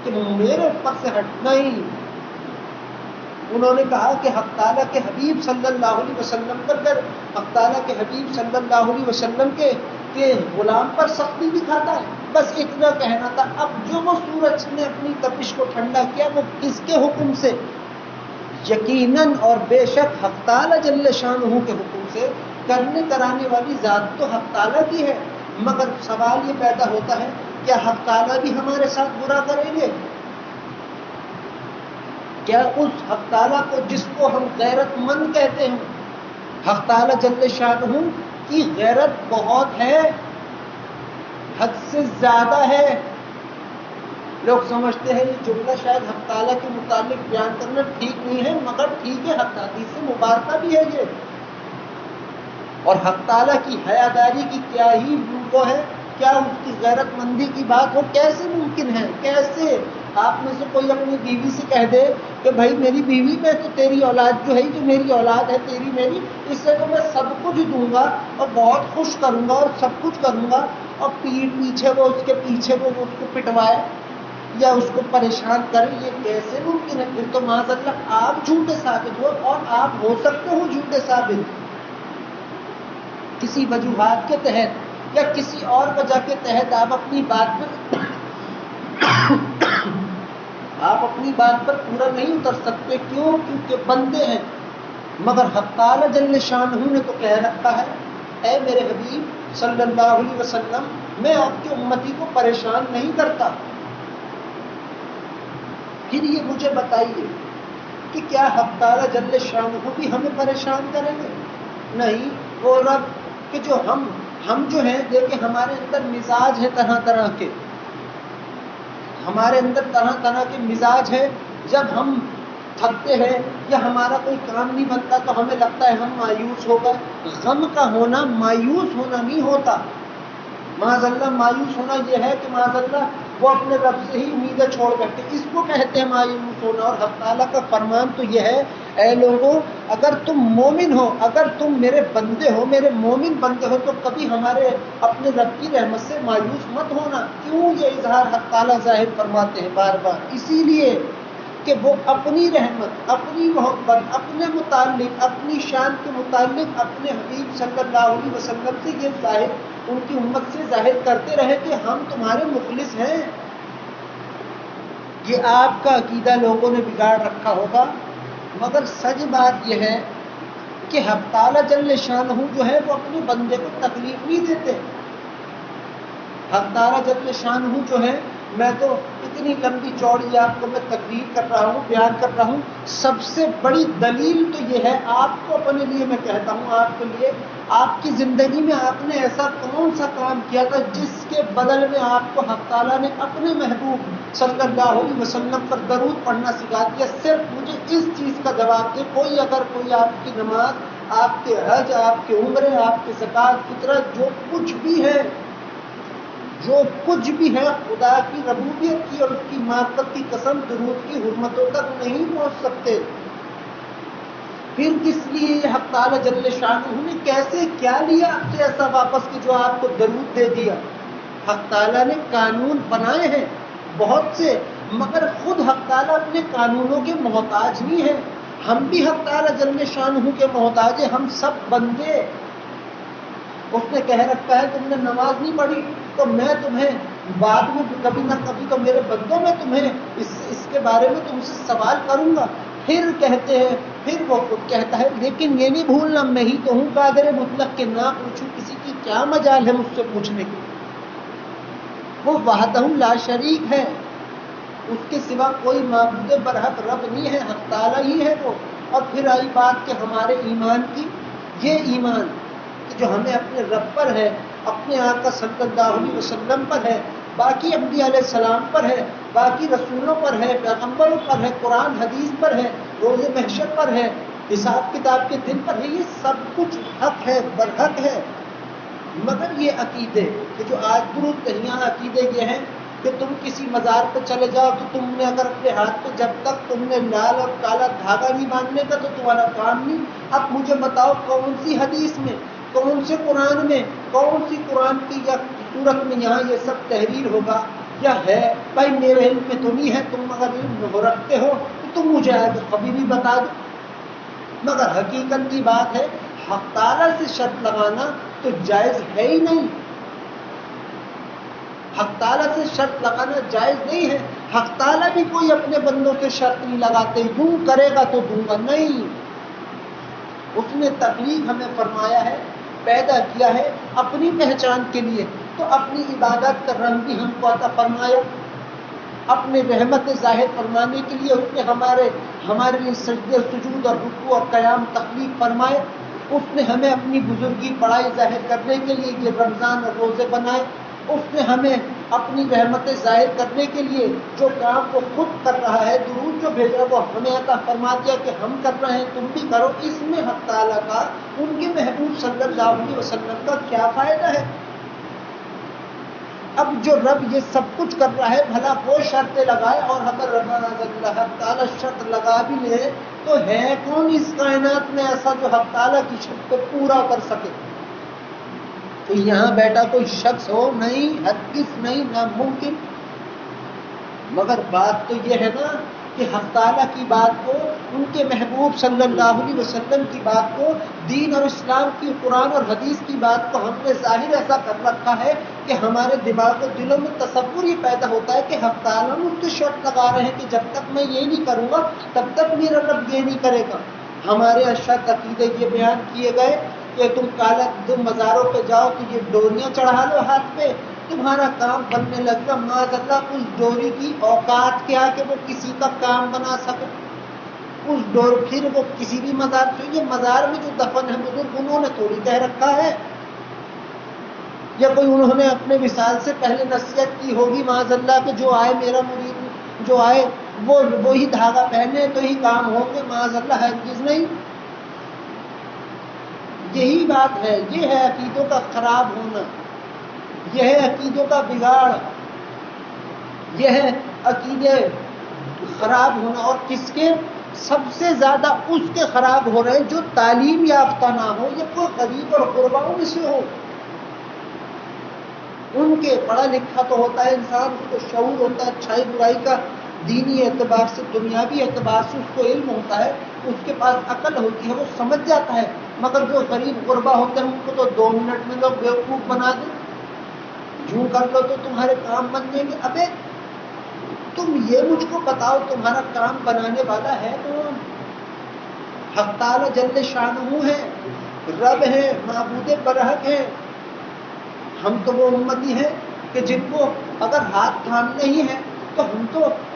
کہ میرے اوپر سے ہٹنا ہی، انہوں نے کہا کہ حق تعالیٰ کے حبیب صلی اللہ علیہ وسلم پر حق تعالیٰ کے حبیب صلی اللہ علیہ وسلم کے غلام پر سختی دکھاتا ہے. بس اتنا کہنا تھا. اب جو وہ سورج نے اپنی تپش کو ٹھنڈا کیا وہ کس کے حکم سے؟ یقیناً اور بے شک حق تعالیٰ جل شانہ کے حکم سے. کرنے کرانے والی ذات تو حق تعالیٰ کی ہے، مگر سوال یہ پیدا ہوتا ہے کیا حق تعالیٰ بھی ہمارے ساتھ برا کریں گے؟ کیا اس حق تعالیٰ کو جس کو ہم غیرت مند کہتے ہیں، حق تعالیٰ جل شانہ کی غیرت بہت ہے، حد سے زیادہ ہے. لوگ سمجھتے ہیں یہ جملہ شاید حق تعالیٰ کے متعلق بیان کرنا ٹھیک نہیں ہے، مگر ٹھیک ہے، حق حدیث سے مبارکہ بھی ہے یہ. اور حق تعالیٰ کی حیاداری کی کیا ہی وہ ہے، کیا اس کی غیرت مندی کی بات ہو، کیسے ممکن ہے؟ کیسے آپ میں سے کوئی اپنی بیوی سے کہہ دے کہ بھائی میری بیوی میں تو تیری اولاد جو ہے، جو میری اولاد ہے تیری میری، اس سے تو میں سب کچھ دوں گا اور بہت خوش کروں گا اور سب کچھ کروں گا، اور پیٹھ پیچھے وہ اس کے پیچھے وہ اس کو پٹوائے یا اس کو پریشان کرے، یہ کیسے ممکن ہے؟ پھر تو معاذ اللہ آپ جھوٹے ثابت ہو، اور آپ ہو سکتے ہو جھوٹے ثابت کسی وجوہات کے تحت یا کسی اور وجہ کے تحت. آپ اپنی بات پر پورا نہیں اتر سکتے. کیوں؟ کیونکہ بندے ہیں. مگر حق تعالیٰ جل شانہ نے تو کہہ رکھا ہے اے میرے حبیب صلی اللہ علیہ وسلم میں آپ کی امتی کو پریشان نہیں کرتا. پھر یہ مجھے بتائیے کہ کیا حق تعالیٰ جل شانہ بھی ہمیں پریشان کریں گے؟ نہیں. وہ رب کہ جو ہم جو ہیں، دیکھیں ہمارے اندر مزاج ہے طرح طرح کے، ہمارے اندر طرح طرح کے مزاج ہے. جب ہم تھکتے ہیں یا ہمارا کوئی کام نہیں بنتا تو ہمیں لگتا ہے ہم مایوس ہو گئے. غم کا ہونا مایوس ہونا نہیں ہوتا. معاذ اللہ مایوس ہونا یہ ہے کہ معاذ اللہ وہ اپنے رب سے ہی امیدیں چھوڑ بیٹھے، اس کو کہتے ہیں مایوس ہونا. اور حق تعالیٰ کا فرمان تو یہ ہے اے لوگوں اگر تم مومن ہو، اگر تم میرے بندے ہو، میرے مومن بندے ہو، تو کبھی ہمارے اپنے رب کی رحمت سے مایوس مت ہونا. کیوں یہ اظہار حق تعالیٰ ظاہر فرماتے ہیں بار بار؟ اسی لیے کہ وہ اپنی رحمت، اپنی محبت، اپنے متعلق، اپنی شان کے متعلق اپنے حبیب صلی اللہ علیہ وسلم سے یہ ظاہر، ان کی امت سے ظاہر کرتے رہے کہ ہم تمہارے مخلص ہیں. یہ آپ کا عقیدہ لوگوں نے بگاڑ رکھا ہوگا، مگر سچ بات یہ ہے کہ حق تعالیٰ جل شانہ جو ہے وہ اپنے بندے کو تکلیف نہیں دیتے. حق تعالیٰ جل شانہ جو ہے میں تو اتنی لمبی چوڑی آپ کو میں تقریر کر رہا ہوں، بیان کر رہا ہوں. سب سے بڑی دلیل تو یہ ہے، آپ کو اپنے لیے میں کہتا ہوں، آپ کے لیے، آپ کی زندگی میں آپ نے ایسا کون سا کام کیا تھا جس کے بدل میں آپ کو حق تعالیٰ نے اپنے محبوب صلی اللہ علیہ وسلم پر درود پڑھنا سکھا دیا؟ صرف مجھے اس چیز کا جواب دے. کوئی اگر کوئی آپ کی نماز، آپ کے حج، آپ کے عمرے، آپ کے زکوٰۃ، فطرت، جو کچھ بھی ہے، جو کچھ بھی ہے، خدا کی ربوبیت کی اور اس کی معرفت کی قسم، درود کی حرمتوں تک نہیں پہنچ سکتے. پھر کس لیے یہ حق تعالیٰ جل شانہ نے کیسے کیا لیا آپ سے ایسا واپس کہ جو آپ کو درود دے دیا؟ حق تعالیٰ نے قانون بنائے ہیں بہت سے، مگر خود حق تعالیٰ اپنے قانونوں کے محتاج نہیں ہیں. ہم بھی حق تعالیٰ جل شانہ کے محتاج ہیں، ہم سب بندے. اس نے کہہ رکھا ہے تم نے نماز نہیں پڑھی تو میں تمہیں بعد میں کبھی نہ کبھی تو میرے بندوں میں تمہیں اس کے بارے میں تم سے سوال کروں گا. پھر کہتے ہیں، پھر وہ خود کہتا ہے لیکن یہ نہیں بھولنا میں ہی تو ہوں قادر مطلق کہ نہ پوچھوں کسی کی کیا مجال ہے مجھ سے پوچھنے کی. وہ وحدہ لا شریک ہے، اس کے سوا کوئی معبود برحق رب نہیں ہے، حق تعالیٰ ہی ہے وہ. اور پھر آئی بات کہ ہمارے ایمان کی، یہ ایمان کہ جو ہمیں اپنے رب پر ہے، اپنے آقا صلی اللہ علیہ وسلم پر ہے، باقی انبیاء علیہ السلام پر ہے، باقی رسولوں پر ہے، پیغمبروں پر ہے، قرآن حدیث پر ہے، روز محشر پر ہے، حساب کتاب کے دن پر ہے. یہ سب کچھ حق ہے، برحق ہے. مگر یہ عقیدے کہ جو آج درست یہاں عقیدے یہ ہیں کہ تم کسی مزار پہ چلے جاؤ تو تم نے اگر اپنے ہاتھ پہ جب تک تم نے لال اور کالا دھاگا نہیں باندھنے کا تو تمہارا کام نہیں. اب مجھے بتاؤ کون سی حدیث میں، کون سے قرآن میں، کون سی قرآن کی یا صورت میں یہاں یہ سب تحریر ہوگا یا ہے؟ بھائی میرے علم میں تو نہیں ہے، تم اگر علم رکھتے ہو تو تم مجھے آگے کبھی بھی بتا دو. مگر حقیقت کی بات ہے حق تعالیٰ سے شرط لگانا تو جائز ہے ہی نہیں. حق تعالیٰ سے شرط لگانا جائز نہیں ہے. حق تعالیٰ بھی کوئی اپنے بندوں سے شرط نہیں لگاتے، یوں کرے گا تو دوں گا، نہیں. اس نے تخلیق ہمیں فرمایا ہے، پیدا کیا ہے اپنی پہچان کے لیے، تو اپنی عبادت کا رنگ بھی ہم کو عطا فرمایا. اپنے رحمت ظاہر فرمانے کے لیے اس نے ہمارے لیے سجدے، سجود اور رکوع اور قیام تخلیق فرمائے. اس نے ہمیں اپنی بزرگی بڑائی ظاہر کرنے کے لیے یہ رمضان اور روزے بنائے. اس نے ہمیں اپنی رحمت ظاہر کرنے کے لیے جو کام وہ خود کر رہا ہے، درود جو بھیجا وہ ہمیں عطا فرما دیا کہ ہم کر رہے ہیں تم بھی کرو. اس میں حق تعالیٰ کا، ان کے محبوب صلی اللہ علیہ وسلم کا کیا فائدہ ہے؟ اب جو رب یہ سب کچھ کر رہا ہے بھلا وہ شرطیں لگائے، اور اگر حق تعالیٰ شرط لگا بھی لے تو ہے کون اس کائنات میں ایسا جو حق تعالیٰ کی شرط کو پورا کر سکے؟ تو یہاں بیٹھا کوئی شخص ہو نہیں، ہرگز نہیں، ناممکن. مگر بات تو یہ ہے نا کہ حق تعالیٰ کی بات کو، ان کے محبوب صلی اللہ علیہ وسلم کی بات کو، دین اور اسلام کی، قرآن اور حدیث کی بات کو ہم نے ظاہر ایسا کر رکھا ہے کہ ہمارے دماغ و دلوں میں تصور یہ پیدا ہوتا ہے کہ حق تعالیٰ مجھ سے شرط لگا رہے ہیں کہ جب تک میں یہ نہیں کروں گا تب تک میرا رب یہ نہیں کرے گا. ہمارے اشد عقیدے یہ بیان کیے گئے کہ تم مزاروں پہ جاؤ تو یہ ڈوریاں چڑھا لو ہاتھ پہ، تمہارا کام بننے لگا. معاذ اللہ، اس ڈوری کی اوقات کیا کہ وہ کسی کا کام بنا سکے؟ اس ڈور پھر وہ کسی بھی مزار سے، یہ مزار میں جو دفن ہے بزرگ انہوں نے تھوڑی کہہ رکھا ہے، یا کوئی انہوں نے اپنے وصال سے پہلے نصیحت کی ہوگی معاذ اللہ کہ جو آئے میرا مرید جو آئے وہ وہی دھاگا پہنے تو ہی کام ہوں گے. معاذ اللہ، ہرگز نہیں. یہی بات ہے، یہ ہے عقیدوں کا خراب ہونا، یہ ہے عقیدوں کا بگاڑ، یہ ہے عقیدے خراب ہونا. اور کس کے سب سے زیادہ اس کے خراب ہو رہے ہیں جو تعلیم یافتہ نہ ہو، یا کوئی غریب اور غرباؤں میں سے ہو. ان کے پڑھا لکھا تو ہوتا ہے انسان، اس کو شعور ہوتا ہے اچھائی برائی کا، دینی اعتبار سے، دنیاوی اعتبار سے اس کو علم ہوتا ہے، اس کے پاس عقل ہوتی ہے، وہ سمجھ جاتا ہے. مگر جو غریب غربا ہوتے ہیں ان کو تو 2 منٹ میں لوگ بیوقوف بنا دیں، یوں کر لو تو تمہارے کام بن جائیں گے. ابے تم یہ مجھ کو بتاؤ تمہارا کام بنانے والا ہے کون؟ حق تعالیٰ جل شانہ ہے، رب ہے، معبود برحق ہے. ہم تو وہ امتی ہیں کہ جن کو اگر ہاتھ تھامنے ہی ہے تو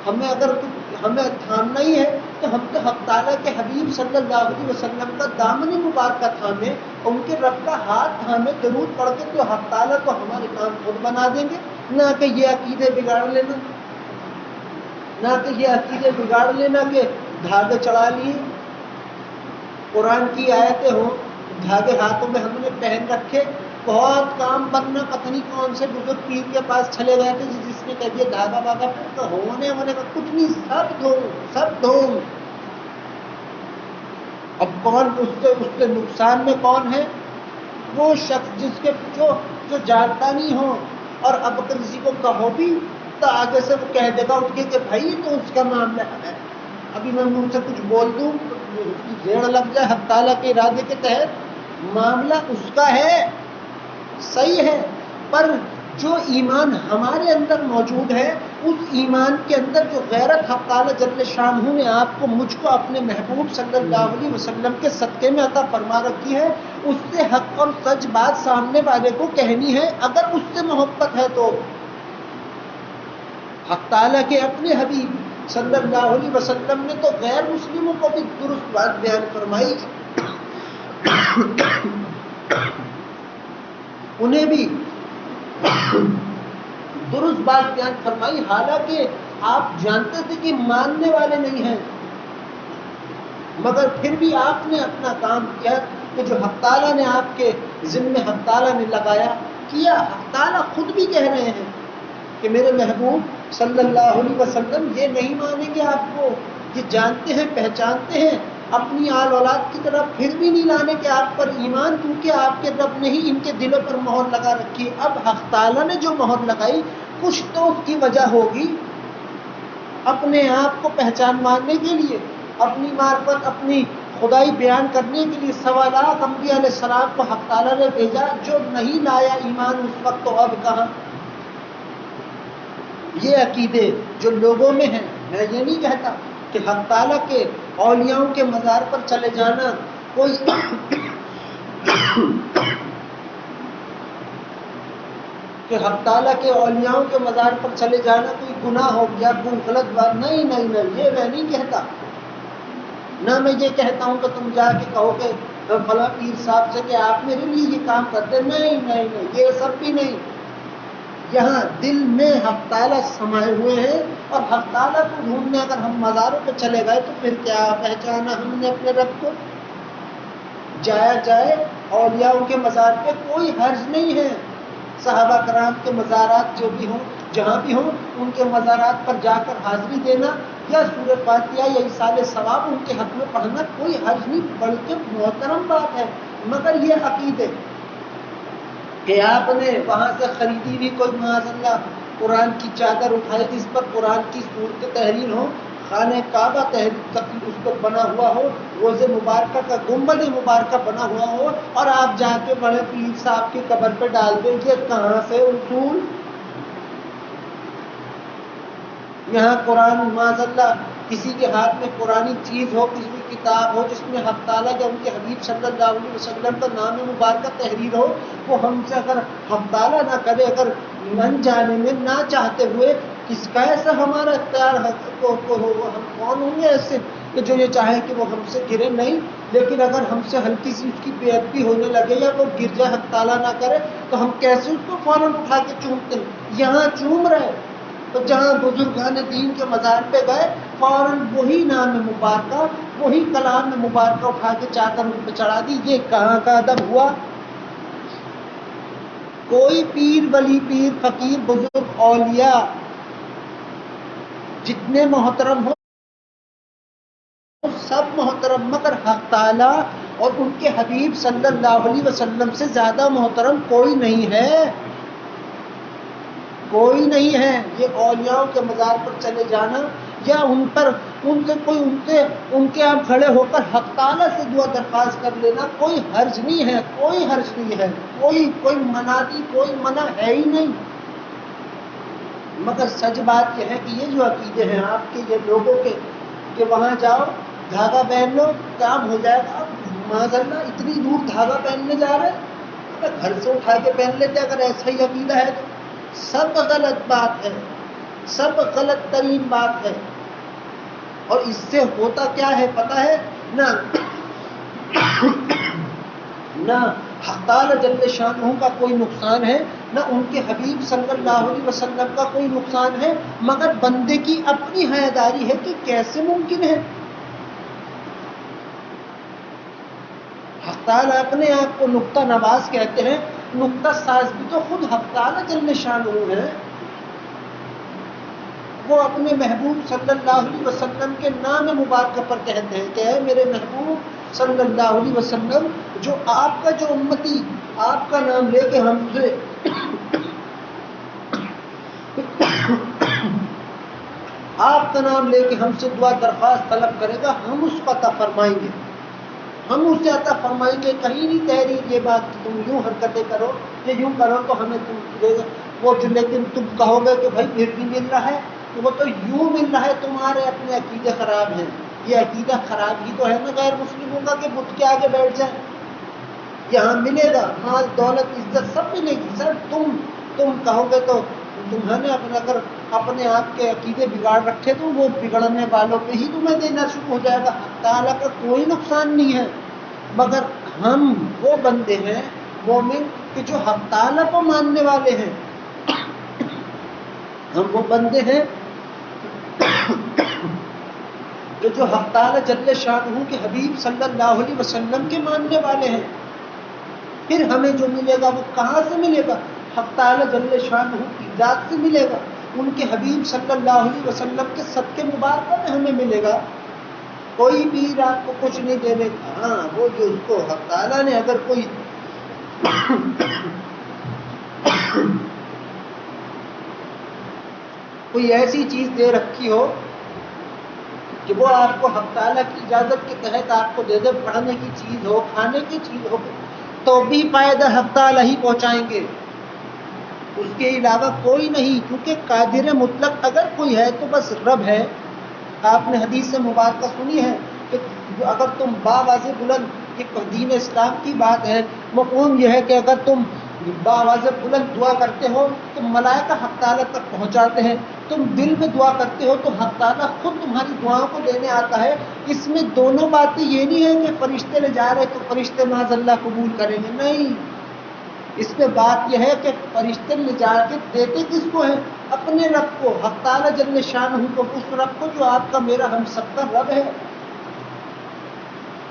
ہمیں تھامنا ہی ہے تو ہم تو حق تعالیٰ کے حبیب صلی اللہ علیہ وسلم کا دامن مبارکہ تھامے، ان کے رب کا ہاتھ تھامے، درود پڑھ کے، تو حق تعالیٰ تو ہمارے کام خود بنا دیں گے۔ نہ کہ یہ عقیدے بگاڑ لینا، کہ دھاگے چڑھا لیے، قرآن کی آیتیں ہوں، دھاگے ہاتھوں میں ہم نے پہن رکھے، بہت کام بننا، پتہ نہیں کون سے بزرگ پیر کے پاس چلے گئے تھے جس نے کہہ دیا دھاگا واگا پہن کر ہونے کا کچھ نہیں، سب دھوم۔ اب کون اس سے نقصان میں کون ہے؟ وہ شخص جس کے جو جانتا نہیں ہو، اور اب اگر کسی کو کہو بھی تو آگے سے وہ کہہ دے گا اٹھ کے کہ بھائی تو اس کا معاملہ ہے، ابھی میں منہ سے کچھ بول دوں اس کی ریڑھ لگ جائے، حق تعالیٰ کے ارادے کے تحت معاملہ اس کا ہے، صحیح ہے، پر جو ایمان ہمارے اندر موجود ہے، اس ایمان کے اندر جو غیرت حق تعالیٰ جل شانہ نے آپ کو، مجھ کو، اپنے محبوب صلی اللہ علیہ وسلم کے صدقے میں عطا فرما رکھی ہے، اس سے حق اور سچ بات سامنے والے کو کہنی ہے، اگر اس سے محبت ہے تو۔ حق تعالیٰ کے اپنے حبیب صلی اللہ علیہ وسلم نے تو غیر مسلموں کو بھی درست بات بیان فرمائی، انہیں بھی درست بات بیان فرمائی، حالانکہ آپ جانتے تھے کہ ماننے والے نہیں ہیں، مگر پھر بھی آپ نے اپنا کام کیا کہ جو حق تعالیٰ نے آپ کے ذمہ، حق تعالیٰ نے لگایا کیا۔ حق تعالیٰ خود بھی کہہ رہے ہیں کہ میرے محبوب صلی اللہ علیہ وسلم یہ نہیں مانیں گے آپ کو، یہ جانتے ہیں، پہچانتے ہیں، اپنی آل اولاد کی طرف پھر بھی نہیں لانے کے آپ پر ایمان، کیونکہ آپ کے رب نے ہی ان کے دلوں پر مہر لگا رکھی۔ اب حق تعالیٰ نے جو مہر لگائی کچھ تو اس کی وجہ ہوگی، اپنے آپ کو پہچان ماننے کے لیے، اپنی معرفت، اپنی خدائی بیان کرنے کے لیے سوالات انبیاء علیہ السلام کو حق تعالیٰ نے بھیجا، جو نہیں لایا ایمان اس وقت تو اب کہاں۔ یہ عقیدے جو لوگوں میں ہیں، میں یہ نہیں کہتا کہ حق تعالیٰ کے اولیاؤں کے مزار پر چلے جانا کوئی کہ حق تعالیٰ کے اولیاؤں کے مزار پر چلے جانا کوئی گناہ ہو گیا، کوئی غلط بات، نہیں، یہ میں نہیں کہتا۔ نہ میں یہ کہتا ہوں کہ تم جا کے کہو کہ فلاں پیر صاحب سے کہ آپ میرے لیے یہ کام کرتے، نہیں، یہ سب بھی نہیں۔ یہاں دل میں حق تعالیٰ سمائے ہوئے ہیں، اور حق تعالیٰ کو ڈھونڈنے اگر ہم مزاروں پہ چلے گئے تو پھر کیا پہچانا ہم نے اپنے رب کو؟ جایا جائے اولیاؤں کے مزار پہ، کوئی حرج نہیں ہے، صحابہ کرام کے مزارات جو بھی ہوں، جہاں بھی ہوں، ان کے مزارات پر جا کر حاضری دینا یا سورۃ فاتحہ یا ایصال ثواب ان کے حق میں پڑھنا کوئی حرج نہیں، بلکہ محترم بات ہے۔ مگر یہ عقیدے کہ آپ نے وہاں سے خریدی بھی کوئی معاذ اللہ قرآن کی چادر اٹھائی جس پر قرآن کی صورت تحریر ہو، خانہ کعبہ تحریر اس پر بنا ہوا ہو، روز مبارکہ کا گنبد مبارکہ بنا ہوا ہو، اور آپ جا کے بڑے پیر صاحب کی قبر پہ ڈال دیں، یہ کہاں سے اصول؟ یہاں قرآن معاذ اللہ کسی کے ہاتھ میں قرآنی چیز ہو، کسی کی کتاب ہو جس میں حق تعالیٰ یا ان کے حبیب صلی اللہ علیہ وسلم کا نام مبارکہ تحریر ہو، وہ ہم سے اگر حق تعالیٰ نہ کرے، اگر من جانے میں نہ چاہتے ہوئے، کس کا ایسا ہمارا اختیار ہے؟ ہم کون ہوں گے ایسے کہ جو یہ چاہے کہ وہ ہم سے گرے؟ نہیں، لیکن اگر ہم سے ہلکی سی اس کی بے ادبی ہونے لگے یا وہ گر جائے، حق تعالیٰ نہ کرے، تو ہم کیسے اس کو فوراً اٹھا کے چومتے ہیں؟ یہاں چوم رہے تو جہاں بزرگان دین کے مزار پہ گئے فوراً وہی نام مبارکہ، وہی کلام مبارکہ اٹھا کے چادر ان پہ چڑھا دی، یہ کہاں کا ادب ہوا؟ کوئی پیر، ولی، پیر، فقیر، بزرگ، اولیاء جتنے محترم ہو سب محترم، مگر حق تعالیٰ اور ان کے حبیب صلی اللہ علیہ وسلم سے زیادہ محترم کوئی نہیں ہے، کوئی نہیں ہے۔ یہ اولیاءوں کے مزار پر چلے جانا یا ان کے آپ کھڑے ہو کر حق تعالیٰ سے دعا درخواست کر لینا کوئی حرج نہیں ہے، کوئی حرج نہیں ہے، کوئی منادی، کوئی منع ہے ہی نہیں۔ مگر سچ بات یہ ہے کہ یہ جو عقیدے ہیں آپ کے، یہ لوگوں کے کہ وہاں جاؤ دھاگا پہن لو کام ہو جائے گا، معاذ اللہ اتنی دور دھاگا پہننے جا رہے، اگر گھر سے اٹھا کے پہن لیتے اگر ایسا ہی عقیدہ ہے تو۔ سب غلط بات ہے، سب غلط ترین بات ہے. اور اس سے ہوتا کیا ہے پتہ ہے؟ نہ حق تعالی جل شانہ کا کوئی نقصان ہے، نہ ان کے حبیب صلی اللہ علیہ وسلم کا کوئی نقصان ہے، مگر بندے کی اپنی حیاداری ہے کہ کیسے ممکن ہے. حق تعالی اپنے آپ کو نقطہ نواز کہتے ہیں، نقطہ ساز بھی تو خود حق تعالی جل شانہ ہے. وہ اپنے محبوب صلی اللہ علیہ وسلم کے نام مبارک پر کہتے ہیں کہ اے میرے محبوب صلی اللہ علیہ وسلم، جو آپ کا جو امتی آپ کا نام لے کے ہم سے آپ کا نام لے کے ہم سے دعا درخواست طلب کرے گا، ہم اس کو عطا فرمائیں گے، ہم اسے عطا فرمائیں گے. کہیں نہیں تحریر یہ بات کہ تم یوں حرکتیں کرو کہ یوں کرو تو ہمیں تم دے گا وہ جو. لیکن تم کہو گے کہ بھائی پھر بھی مل رہا ہے، تو وہ تو یوں مل رہا ہے، تمہارے اپنے عقیدے خراب ہیں. یہ عقیدہ خراب ہی تو ہے نا غیر مسلموں کا کہ بت کے آگے بیٹھ جائیں. یہاں ملے گا مال دولت عزت سب ملے گی. سر تم کہو گے تو تمہیں اگر اپنے آپ کے عقیدے بگاڑ رکھے تو وہ بگڑنے والوں پہ ہی تمہیں دینا شروع ہو جائے گا. حق تعالیٰ کا کوئی نقصان نہیں ہے، مگر ہم وہ بندے ہیں مومن کہ جو حق تعالیٰ کو ماننے والے ہیں. ہم وہ بندے ہیں کہ جو حق تعالیٰ جل شانہ کے حبیب صلی اللہ علیہ وسلم کے ماننے والے ہیں. پھر ہمیں جو ملے گا وہ کہاں سے ملے گا؟ حق تعالیٰ جل شانہ کی ذات سے ملے گا، ان کے حبیب صلی اللہ علیہ وسلم کے صدقے مبارکہ میں ہمیں ملے گا. کوئی پیر آپ کو کچھ نہیں دے گا. ہاں وہ جو اس کو حق تعالیٰ نے اگر کوئی ایسی چیز دے رکھی ہو کہ وہ آپ کو حق تعالیٰ کی اجازت کے تحت آپ کو دے دے، پڑھنے کی چیز ہو، کھانے کی چیز ہو، تو بھی فائدہ حق تعالیٰ ہی پہنچائیں گے، اس کے علاوہ کوئی نہیں. کیونکہ قادر مطلق اگر کوئی ہے تو بس رب ہے. آپ نے حدیث مبارکہ سنی ہے کہ اگر تم باواز بلند، یہ دین اسلام کی بات ہے، مفہوم یہ ہے کہ اگر تم باواز بلند دعا کرتے ہو تو ملائکہ حق تعالیٰ تک پہنچاتے ہیں. تم دل میں دعا کرتے ہو تو حق تعالیٰ خود تمہاری دعاؤں کو لینے آتا ہے. اس میں دونوں باتیں یہ نہیں ہے کہ فرشتے لے جا رہے تو فرشتے معاذ اللہ قبول کریں گے، نہیں. اس میں بات یہ ہے کہ فرشتے لے جا کے دیتے کس کو ہیں؟ اپنے رب کو، حق تعالیٰ جل شانہ کو، اس رب کو جو آپ کا میرا ہم سب کا رب ہے،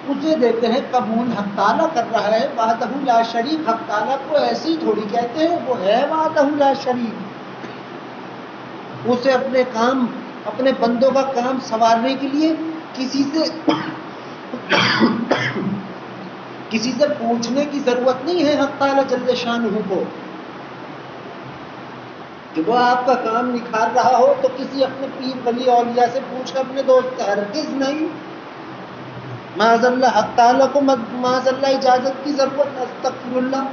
اسے دیتے ہیں. قبول حق تعالیٰ کر رہا ہے وحدہ لا شریک. حق تعالیٰ کو ایسی تھوڑی کہتے ہیں، وہ ہے وحدہ لا شریک. اسے اپنے کام، اپنے بندوں کا کام سنوارنے کے لیے کسی سے پوچھنے کی ضرورت نہیں ہے. حق تعالیٰ جل شانہ کو کہ وہ آپ کا کام نکھار رہا ہو تو کسی اپنے پیر ولی اولیاء سے پوچھ کر اپنے دوست سے، ہرگز نہیں. معاذ اللہ حق تعالیٰ کو معاذ اللہ اجازت کی ضرورت، استغفر اللہ.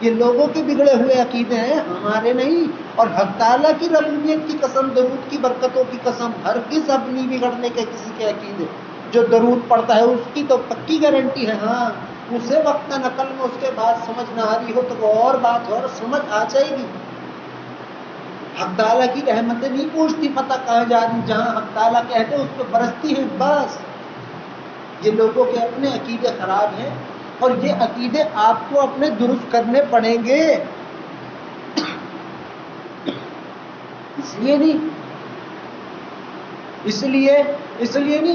یہ لوگوں کے بگڑے ہوئے عقیدے ہیں، ہمارے نہیں. اور حق تعالیٰ کی ربوبیت کی قسم، درود کی برکتوں کی قسم، ہرگز اپنی بگڑنے کے کسی کے عقیدے. جو درود پڑھتا ہے اس کی تو پکی گارنٹی ہے. ہاں اسے وقت نقل میں اس کے بعد سمجھ نہ آ رہی ہو تو وہ اور بات ہے، اور سمجھ آ جائے گی. حق تعالیٰ کی رحمتیں نہیں پوچھتی پتہ کہاں جا رہی، جہاں حق تعالیٰ کہتے ہیں اس پہ برستی ہیں بس. یہ لوگوں کے اپنے عقیدے خراب ہیں، اور یہ عقیدے آپ کو اپنے درست کرنے پڑیں گے. اس لیے نہیں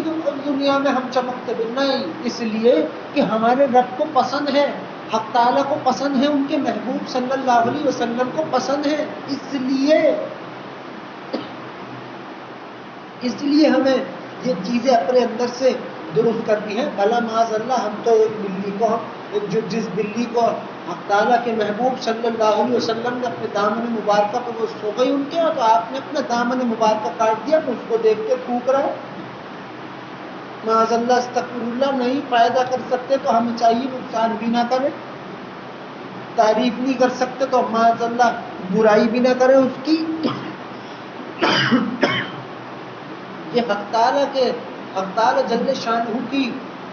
کہ دنیا میں ہم چمکتے بھی نہیں، اس لیے کہ ہمارے رب کو پسند ہے، حق تعالیٰ کو پسند ہے، ان کے محبوب صلی اللہ علیہ وسلم کو پسند ہے. اس لیے ہمیں یہ چیزیں اپنے اندر سے درست کرتی ہیں. بھلا معاذ اللہ ہم تو ایک بلی کو، جس بلی کو حق تعالیٰ کے محبوب صلی اللہ علیہ وسلم نے اپنے دامن مبارکہ پہ وہ سو گئی ان کے، تو آپ نے اپنا دامن مبارکہ کاٹ دیا تو اس کو دیکھ کے پھونک رہا ہے. معاذ اللہ استغفر اللہ. نہیں فائدہ کر سکتے تو ہمیں چاہیے نقصان بھی نہ کرے. تعریف نہیں کر سکتے تو معاذ اللہ برائی بھی نہ کرے اس کی. یہ حق تعالیٰ جل شانہ کی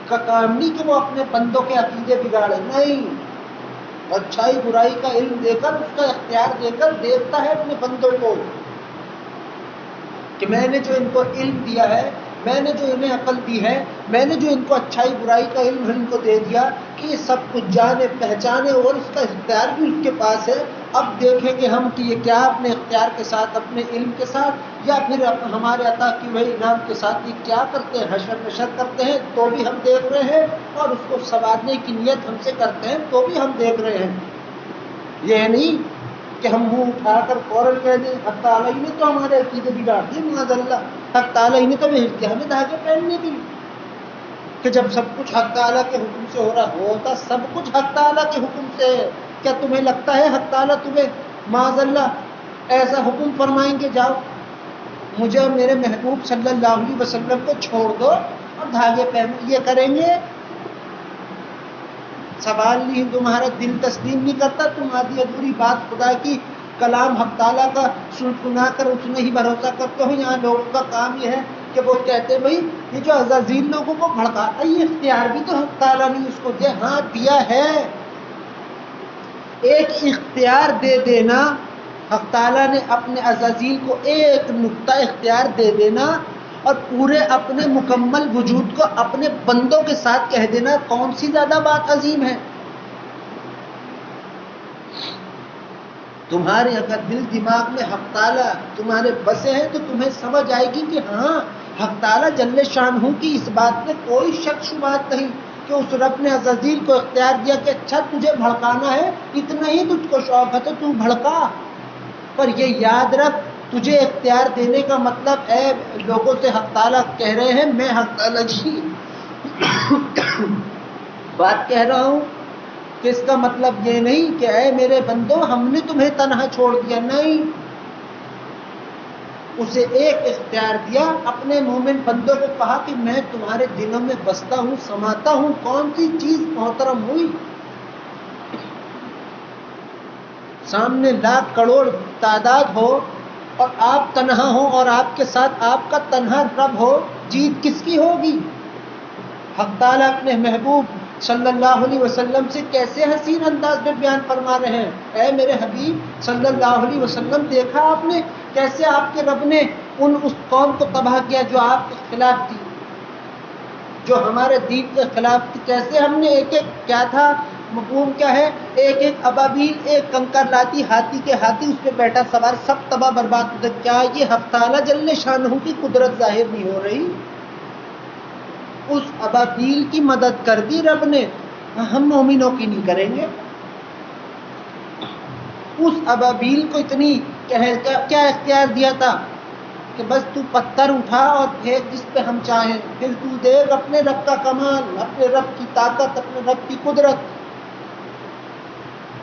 کا کام نہیں کہ وہ اپنے بندوں کے عقیدے بگاڑے، نہیں. اچھائی برائی کا علم دے کر، اس کا اختیار دے کر دیکھتا ہے اپنے بندوں کو کہ میں نے جو ان کو علم دیا ہے، میں نے جو انہیں عقل دی ہے، میں نے جو ان کو اچھائی برائی کا علم ان کو دے دیا کہ یہ سب کچھ جانے پہچانے، اور اس کا اختیار بھی اس کے پاس ہے۔ اب دیکھیں گے ہم کہ یہ کیا اپنے اختیار کے ساتھ، اپنے علم کے ساتھ، یا پھر ہمارے عطا کی ہوئی انعام کے ساتھ یہ کیا کرتے ہیں، حشر نشر کرتے ہیں تو بھی ہم دیکھ رہے ہیں، اور اس کو سنوارنے کی نیت ہم سے کرتے ہیں تو بھی ہم دیکھ رہے ہیں۔ یہ نہیں کہ ہم منہ اٹھا کر فوراً کہہ دیں حق تعالیٰ ہی نے تو ہمارے عقیدے بگاڑ دیے، معاذ اللہ، حق تعالیٰ ہی نے تو بھیج دیا ہمیں دھاگے پہننے کے لیے، کہ جب سب کچھ حق تعالیٰ کے حکم سے ہو رہا ہوتا، سب کچھ حق تعالیٰ کے حکم سے ہے۔ کیا تمہیں لگتا ہے حق تعالیٰ تمہیں معاذ اللہ ایسا حکم فرمائیں گے جاؤ مجھے اور میرے محبوب صلی اللہ علیہ وسلم کو چھوڑ دو اور دھاگے پہنو، یہ کریں گے؟ سوال نہیں، تمہارا دل تسلیم نہیں کرتا، تم آدھی ادھوری بات خدا کی کلام حق تعالیٰ کا سنا کر اس میں ہی بھروسہ کرتے ہو۔ یہاں لوگوں کا کام یہ ہے کہ وہ کہتے ہیں بھائی یہ جو عزازیل لوگوں کو بھڑکاتا ہے، یہ اختیار بھی تو حق تعالیٰ نے اس کو دیا۔ ہاں دیا ہے، ایک اختیار دے دینا، حق تعالیٰ نے اپنے عزازیل کو ایک نقطہ اختیار دے دینا اور پورے اپنے مکمل وجود کو اپنے بندوں کے ساتھ کہہ دینا، کون سی زیادہ بات عظیم ہے؟ تمہارے اگر دل دماغ میں حق تعالیٰ تمہارے بسے ہیں تو تمہیں سمجھ آئے گی کہ ہاں حق تعالیٰ جل شانہ کی اس بات میں کوئی شک شبہات نہیں کہ اس رب نے عزازیل کو اختیار دیا کہ اچھا تجھے بھڑکانا ہے، اتنا ہی تجھ کو شوق ہے تو تو بھڑکا، پر یہ یاد رکھ تجھے اختیار دینے کا مطلب اے لوگوں سے حق تعالیٰ کہہ رہے ہیں، میں حق تعالیٰ کی بات کہہ رہا ہوں کہ اس کا مطلب یہ نہیں کہ اے میرے بندو ہم نے تمہیں تنہا چھوڑ دیا، نہیں، اسے ایک اختیار دیا، اپنے مومن بندوں کو کہا کہ میں تمہارے دلوں میں بستا ہوں، سماتا ہوں۔ کون سی چیز محترم ہوئی؟ سامنے لاکھ کروڑ تعداد ہو اور آپ تنہا ہو اور آپ کے ساتھ آپ کا تنہا رب ہو، جیت کس کی ہوگی؟ حق تعالیٰ اپنے محبوب صلی اللہ علیہ وسلم سے کیسے حسین انداز میں بیان فرما رہے ہیں، اے میرے حبیب صلی اللہ علیہ وسلم، دیکھا آپ نے کیسے آپ کے رب نے اس قوم کو تباہ کیا جو آپ کے خلاف تھی، جو ہمارے دین کے خلاف تھی، کیسے ہم نے ایک ایک کیا تھا مفہوم کیا ہے، ایک ایک ابابیل، ایک کنکر لاتی، ہاتھی کے ہاتھی اس پہ بیٹھا سوار، سب تباہ برباد ہوتے۔ کیا یہ حق تعالیٰ جل شانہ کی قدرت ظاہر نہیں ہو رہی؟ اس ابابیل کی مدد کر دی رب نے، ہم مومنوں کی نہیں کریں گے؟ اس ابابیل کو اتنی کیا اختیار دیا تھا کہ بس تو پتھر اٹھا اور پھینک جس پہ ہم چاہیں، پھر تو دیکھ اپنے رب کا کمال، اپنے رب کی طاقت، اپنے رب کی قدرت۔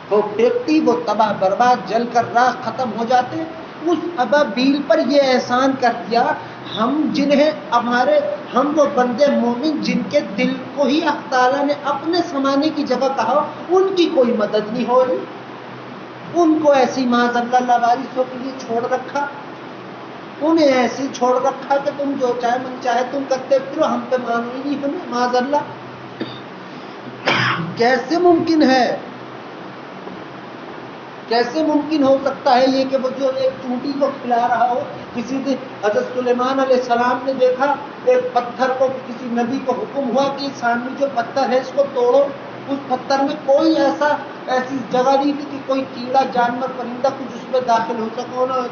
وہ پھینکتی، وہ تباہ برباد، جل کر راکھ ختم ہو جاتے۔ اس ابابیل پر یہ احسان کر دیا، ہم وہ بندے مومن جن کے دل کو ہی حق تعالیٰ نے اپنے سمانے کی جگہ کہا، ان کی کوئی مدد نہیں ہو رہی، ان کو ایسی معاذ اللہ لاوارثوں کے لیے چھوڑ رکھا، انہیں ایسی چھوڑ رکھا کہ تم جو چاہے من چاہے تم کرتے پھرو، ہم پہ مانو ہی نہیں ہمیں، معاذ اللہ۔ کیسے ممکن ہے، کیسے ممکن ہو سکتا ہے یہ کہ وہ جو ایک چونٹی کو کھلا رہا ہو؟ کسی دن حضرت سلیمان علیہ السلام نے دیکھا ایک پتھر کو، کسی نبی کو حکم ہوا کہ سامنے جو پتھر ہے اس کو توڑو، اس پتھر میں کوئی ایسی جگہ نہیں تھی کہ کوئی کیڑا، جانور، پرندہ کچھ اس میں داخل ہو سکا، انہوں نے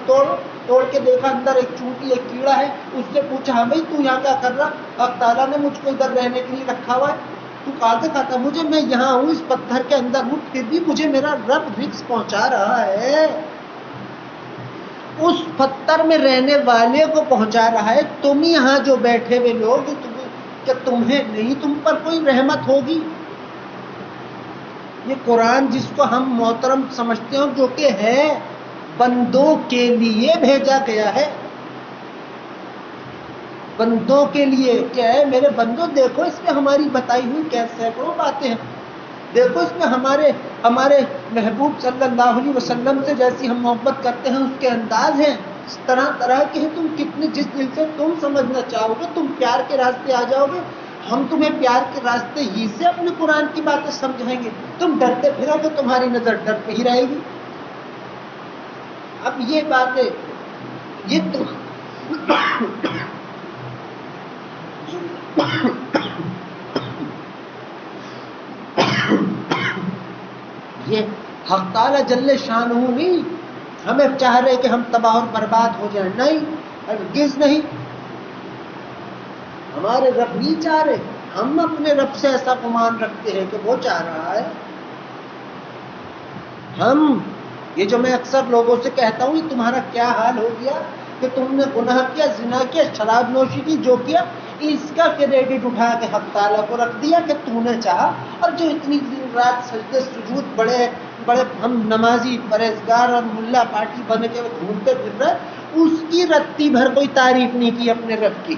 توڑ کے دیکھا اندر ایک چونٹی، ایک کیڑا ہے۔ اس سے پوچھا ہاں بھائی تو یہاں کیا کر رہا؟ حق تعالیٰ نے مجھ کو ادھر رہنے کے لیے رکھا ہوا ہے، تو کہاں سے کہتا؟ مجھے، میں یہاں ہوں، اس پتھر کے اندر ہوں، پھر بھی مجھے میرا رب رزق پہنچا رہا ہے، اس پتھر میں رہنے والے کو پہنچا رہا ہے۔ تم یہاں جو بیٹھے ہوئے لوگ، کہ تمہیں نہیں، تم پر کوئی رحمت ہوگی؟ یہ قرآن جس کو ہم محترم سمجھتے ہیں، جو کہ ہے بندوں کے لیے بھیجا گیا ہے، بندوں کے لیے، کیا ہے میرے بندوں دیکھو اس میں ہماری بتائی ہوئی کیسے سینکڑوں باتیں ہیں، دیکھو اس میں ہمارے محبوب صلی اللہ علیہ وسلم سے جیسی ہم محبت کرتے ہیں اس کے انداز ہیں، اس طرح طرح کے ہیں، تم کتنے جس دل سے تم سمجھنا چاہو گے تم پیار کے راستے آ جاؤ گے۔ ہم تمہیں پیار کے راستے ہی سے اپنے قرآن کی باتیں سمجھائیں گے، تم ڈرتے پھرو تو تمہاری نظر ڈر پہ ہی رہے گی۔ اب یہ باتیں یہ تو یہ حق تعالی جل شانہ نہیں ہمیں چاہ رہے کہ ہم تباہ اور برباد ہو جائیں، نہیں، ہرگز نہیں۔ ہمارے رب نہیں چاہ رہے، ہم اپنے رب سے ایسا گمان رکھتے ہیں کہ وہ چاہ رہا ہے۔ ہم یہ جو میں اکثر لوگوں سے کہتا ہوں، تمہارا کیا حال ہو گیا کہ تم نے گناہ کیا، زنا کیا، شراب نوشی کی، جو کیا، اس کا کریڈٹ اٹھا کے حق تعالیٰ کو رکھ دیا کہ تو نے چاہا، اور جو اتنی دن رات سجدے سجود بڑے بڑے ہم نمازی پرہیزگار اور ملا پارٹی بن کے گھومتے پھر رہے، اس کی رتی بھر کوئی تعریف نہیں کی اپنے رب کی۔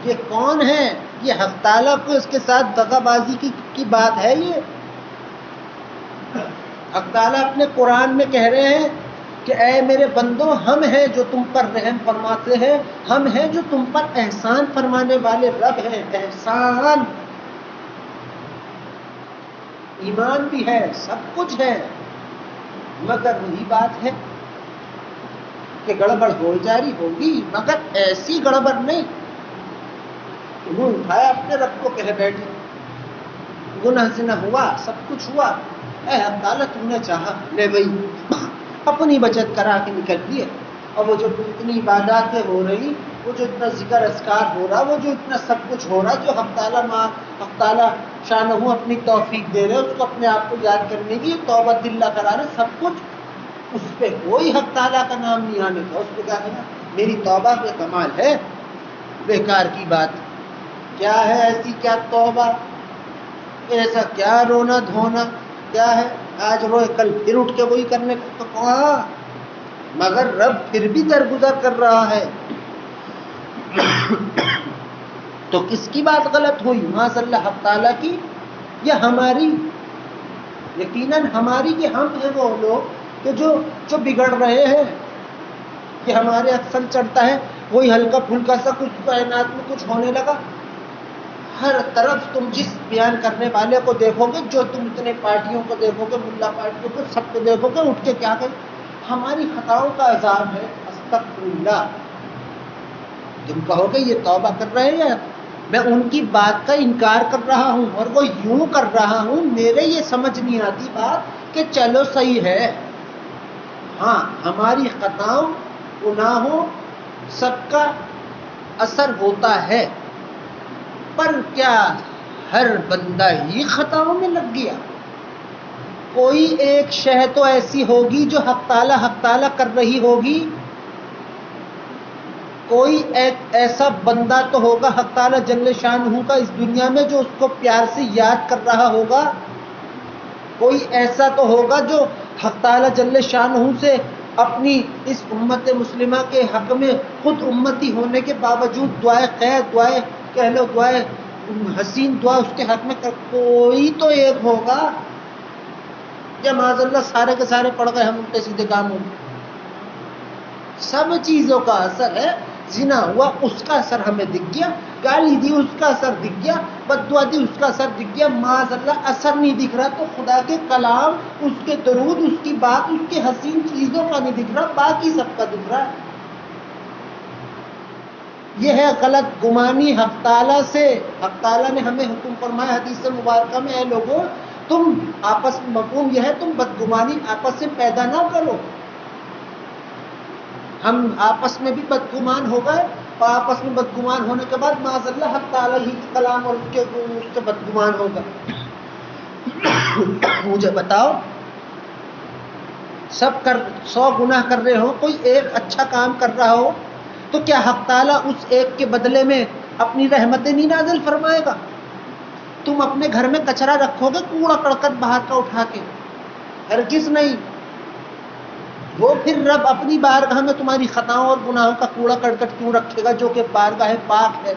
یہ کون ہے؟ یہ حق تعالیٰ کو اس کے ساتھ دغا بازی کی بات ہے۔ یہ حق تعالیٰ اپنے قرآن میں کہہ رہے ہیں کہ اے میرے بندو، ہم ہیں جو تم پر رحم فرماتے ہیں، ہم ہیں جو تم پر احسان فرمانے والے رب ہیں۔ احسان، ایمان بھی ہے، سب کچھ ہے، مگر وہی بات ہے کہ گڑبڑ ہو جاری ہوگی، مگر ایسی گڑبڑ نہیں۔ منہ اٹھایا اپنے رب کو کہہ بیٹھے، گناہ زنا ہوا، سب کچھ ہوا، اے حق تعالیٰ تم نے چاہا، لے بھائی اپنی بچت کرا کے نکل لیے۔ اور وہ جو اتنی عباداتیں ہو رہی، وہ جو اتنا ذکر اذکار ہو رہا، وہ جو اتنا سب کچھ ہو رہا، جو حق تعالیٰ شانہ اپنی توفیق دے رہے، اس کو اپنے آپ کو یاد کرنے کی توبہ دلہ کرا رہے، سب کچھ، اس پہ کوئی حق تعالیٰ کا نام نہیں آنے کا۔ اس پہ کیا کہنا؟ میری توبہ پہ کمال ہے، بیکار کی بات کیا ہے، ایسی کیا توبہ، ایسا کیا رونا دھونا کیا ہے، آج روئے کل پھر اٹھ کے وہی کرنے تو کہاں، مگر رب پھر بھی درگزر کر رہا ہے۔ تو کس کی بات غلط ہوئی؟ معاذ اللہ، حق تعالیٰ کی یا ہماری؟ یقیناً ہماری، کہ ہم ہیں وہ لوگ کہ جو بگڑ رہے ہیں، کہ ہمارے اکثر چڑھتا ہے وہی ہلکا پھلکا سا کچھ کائنات میں کچھ ہونے لگا۔ ہر طرف تم جس بیان کرنے والے کو دیکھو گے، جو تم اتنے پارٹیوں کو دیکھو گے، ملا پارٹیوں کو، سب کو دیکھو گے، اٹھ کے کیا کریں؟ ہماری خطاؤں کا عذاب ہے، استغفر اللہ۔ تم کہو گے یہ توبہ کر رہے ہیں، میں ان کی بات کا انکار کر رہا ہوں اور وہ یوں کر رہا ہوں، میرے یہ سمجھ نہیں آتی بات کہ چلو صحیح ہے، ہاں ہماری خطاؤں گناہوں سب کا اثر ہوتا ہے، پر کیا ہر بندہ ہی خطاؤں میں لگ گیا؟ کوئی ایک شے تو ایسی ہوگی جو حق تعالیٰ کر رہی ہوگی، کوئی ایک ایسا بندہ تو ہوگا حق تعالیٰ جل شانہ کا اس دنیا میں جو اس کو پیار سے یاد کر رہا ہوگا، کوئی ایسا تو ہوگا جو حق تعالیٰ جل شانہ سے اپنی اس امت مسلمہ کے حق میں خود امتی ہونے کے باوجود دعائے خیر، دعائے کہہ لو، دعائے حسین دعا اس کے حق میں کوئی تو ایک ہوگا، یا معاذ اللہ سارے کے سارے پڑ گئے ہم الٹے سیدھے کام ہوں گے۔ سب چیزوں کا اثر ہے، زنا ہوا اس کا اثر ہمیں دکھ گیا، گالی دی اس کا اثر دکھ گیا، بددعا دی اس کا اثر دکھ گیا، معاذ اللہ اثر نہیں دکھ رہا تو خدا کے کلام، اس کے درود، اس کی بات، اس کے حسین چیزوں کا نہیں دکھ رہا، باقی سب کا دکھ رہا ہے۔ یہ ہے غلط گمانی حق تعالیٰ سے۔ حق تعالیٰ نے ہمیں حکم فرمایا حدیث مبارکہ میں، اے لوگوں تم آپس میں، مفہوم یہ ہے تم بدگمانی آپس سے پیدا نہ کرو۔ ہم آپس میں بھی بدگمان ہو گئے، اور آپس میں بدگمان ہونے کے بعد معاذ اللہ حق تعالیٰ ہی کلام اور اس سے بدگمان ہو گئے۔ مجھے بتاؤ، سب 100 گناہ کر رہے ہو، کوئی ایک اچھا کام کر رہا ہو، تو کیا حق تعالیٰ اس ایک کے بدلے میں اپنی رحمتیں نہیں نازل فرمائے گا؟ تم اپنے گھر میں کچرا رکھو گے کوڑا کرکٹ باہر کا اٹھا کے؟ ہرگز نہیں۔ وہ پھر رب اپنی بارگاہ میں تمہاری خطاؤں اور گناہوں کا کوڑا کرکٹ کیوں رکھے گا جو کہ بارگاہ پاک ہے؟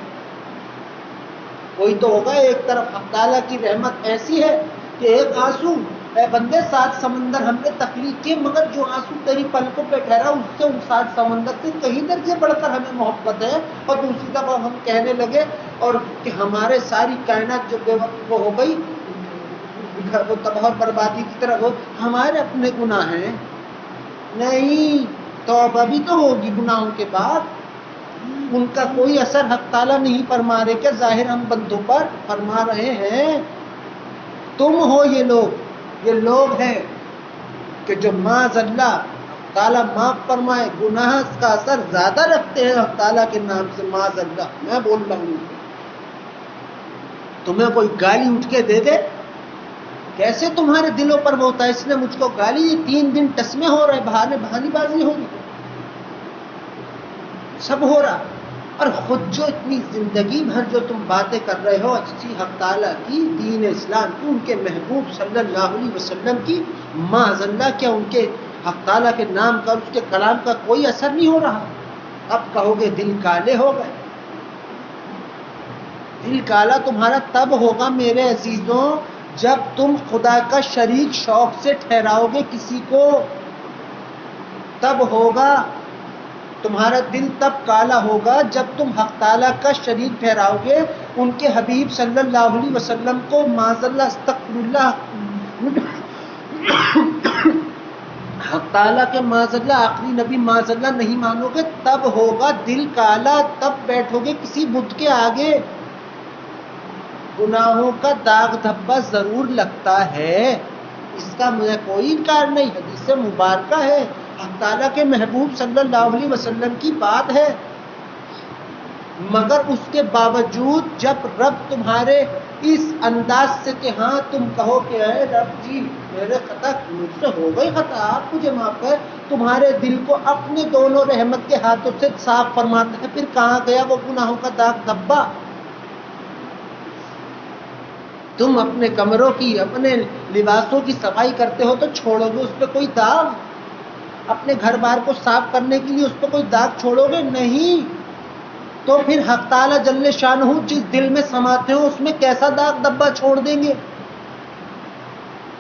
کوئی تو ہوگا۔ ایک طرف حق تعالیٰ کی رحمت ایسی ہے کہ ایک آنسو اے بندے 7 سمندر ہم نے تخلیق کیے، مگر جو آنسو تیری پلکوں پہ ٹھہرا اس سے ان 7 سمندر سے کئی درجے بڑھ کر ہمیں محبت ہے۔ اور دوسری دفعہ ہم کہنے لگے اور کہ ہمارے ساری کائنات جو بے وقت ہو گئی وہ تباہ اور بربادی کی طرح ہو، ہمارے اپنے گناہ ہیں؟ نہیں، توبہ بھی تو ہوگی گناہوں کے بعد، ان کا کوئی اثر حق تعالیٰ نہیں فرما رہے کہ ظاہر ہم بندوں پر فرما رہے ہیں۔ تم ہو یہ لوگ ہیں کہ جو معاذ اللہ تعالیٰ معاف فرمائے گناہ کا اثر زیادہ رکھتے ہیں حق تعالیٰ کے نام سے، معاذ اللہ میں بول رہا ہوں۔ تمہیں کوئی گالی اٹھ کے دے دے، کیسے تمہارے دلوں پر وہ ہوتا ہے اس نے مجھ کو گالی دی، 3 دن ٹسمے ہو رہے، بہانے بازی ہو رہی، سب ہو رہا، اور خود جو اتنی زندگی بھر جو تم باتیں کر رہے ہو اچھی حق تعالیٰ کی، دین اسلام کی، ان کے محبوب صلی اللہ علیہ وسلم کی، معاذ اللہ کیا ان کے حق تعالیٰ کے نام کا اس کے کلام کا کوئی اثر نہیں ہو رہا؟ اب کہو گے دل کالے ہو گئے۔ دل کالا تمہارا تب ہوگا میرے عزیزوں جب تم خدا کا شریک شوق سے ٹھہراؤ گے کسی کو، تب ہوگا تمہارا دل، تب کالا ہوگا جب تم حق تعالیٰ کا شریک ٹھہراؤ گے، ان کے حبیب صلی اللہ علیہ وسلم کو معاذ اللہ استغفر اللہ حق تعالیٰ کے معاذ اللہ آخری نبی معاذ اللہ نہیں مانو گے، تب ہوگا دل کالا، تب بیٹھو گے کسی بت کے آگے۔ گناہوں کا داغ دھبا ضرور لگتا ہے، اس کا مجھے کوئی انکار نہیں، حدیث مبارکہ ہے، حق تعالیٰ کے محبوب صلی اللہ علیہ وسلم کی بات ہے، مگر اس کے باوجود جب رب تمہارے اس انداز سے کہ ہاں تم کہو کہ اے رب جی میرے خطا مجھ سے ہو گئی خطا، آپ مجھے معاف کر، تمہارے دل کو اپنے دونوں رحمت کے ہاتھوں سے صاف فرماتا ہے، پھر کہاں گیا وہ گناہوں کا داغ دھبا؟ تم اپنے کمروں کی، اپنے لباسوں کی صفائی کرتے ہو تو چھوڑو گے اس پہ کوئی داغ؟ اپنے گھر بار کو صاف کرنے کے لیے اس پہ کوئی داغ چھوڑو گے؟ نہیں۔ تو پھر حق تعالیٰ جل شانہ جس دل میں سماتے ہو اس میں کیسا داغ دھبا چھوڑ دیں گے؟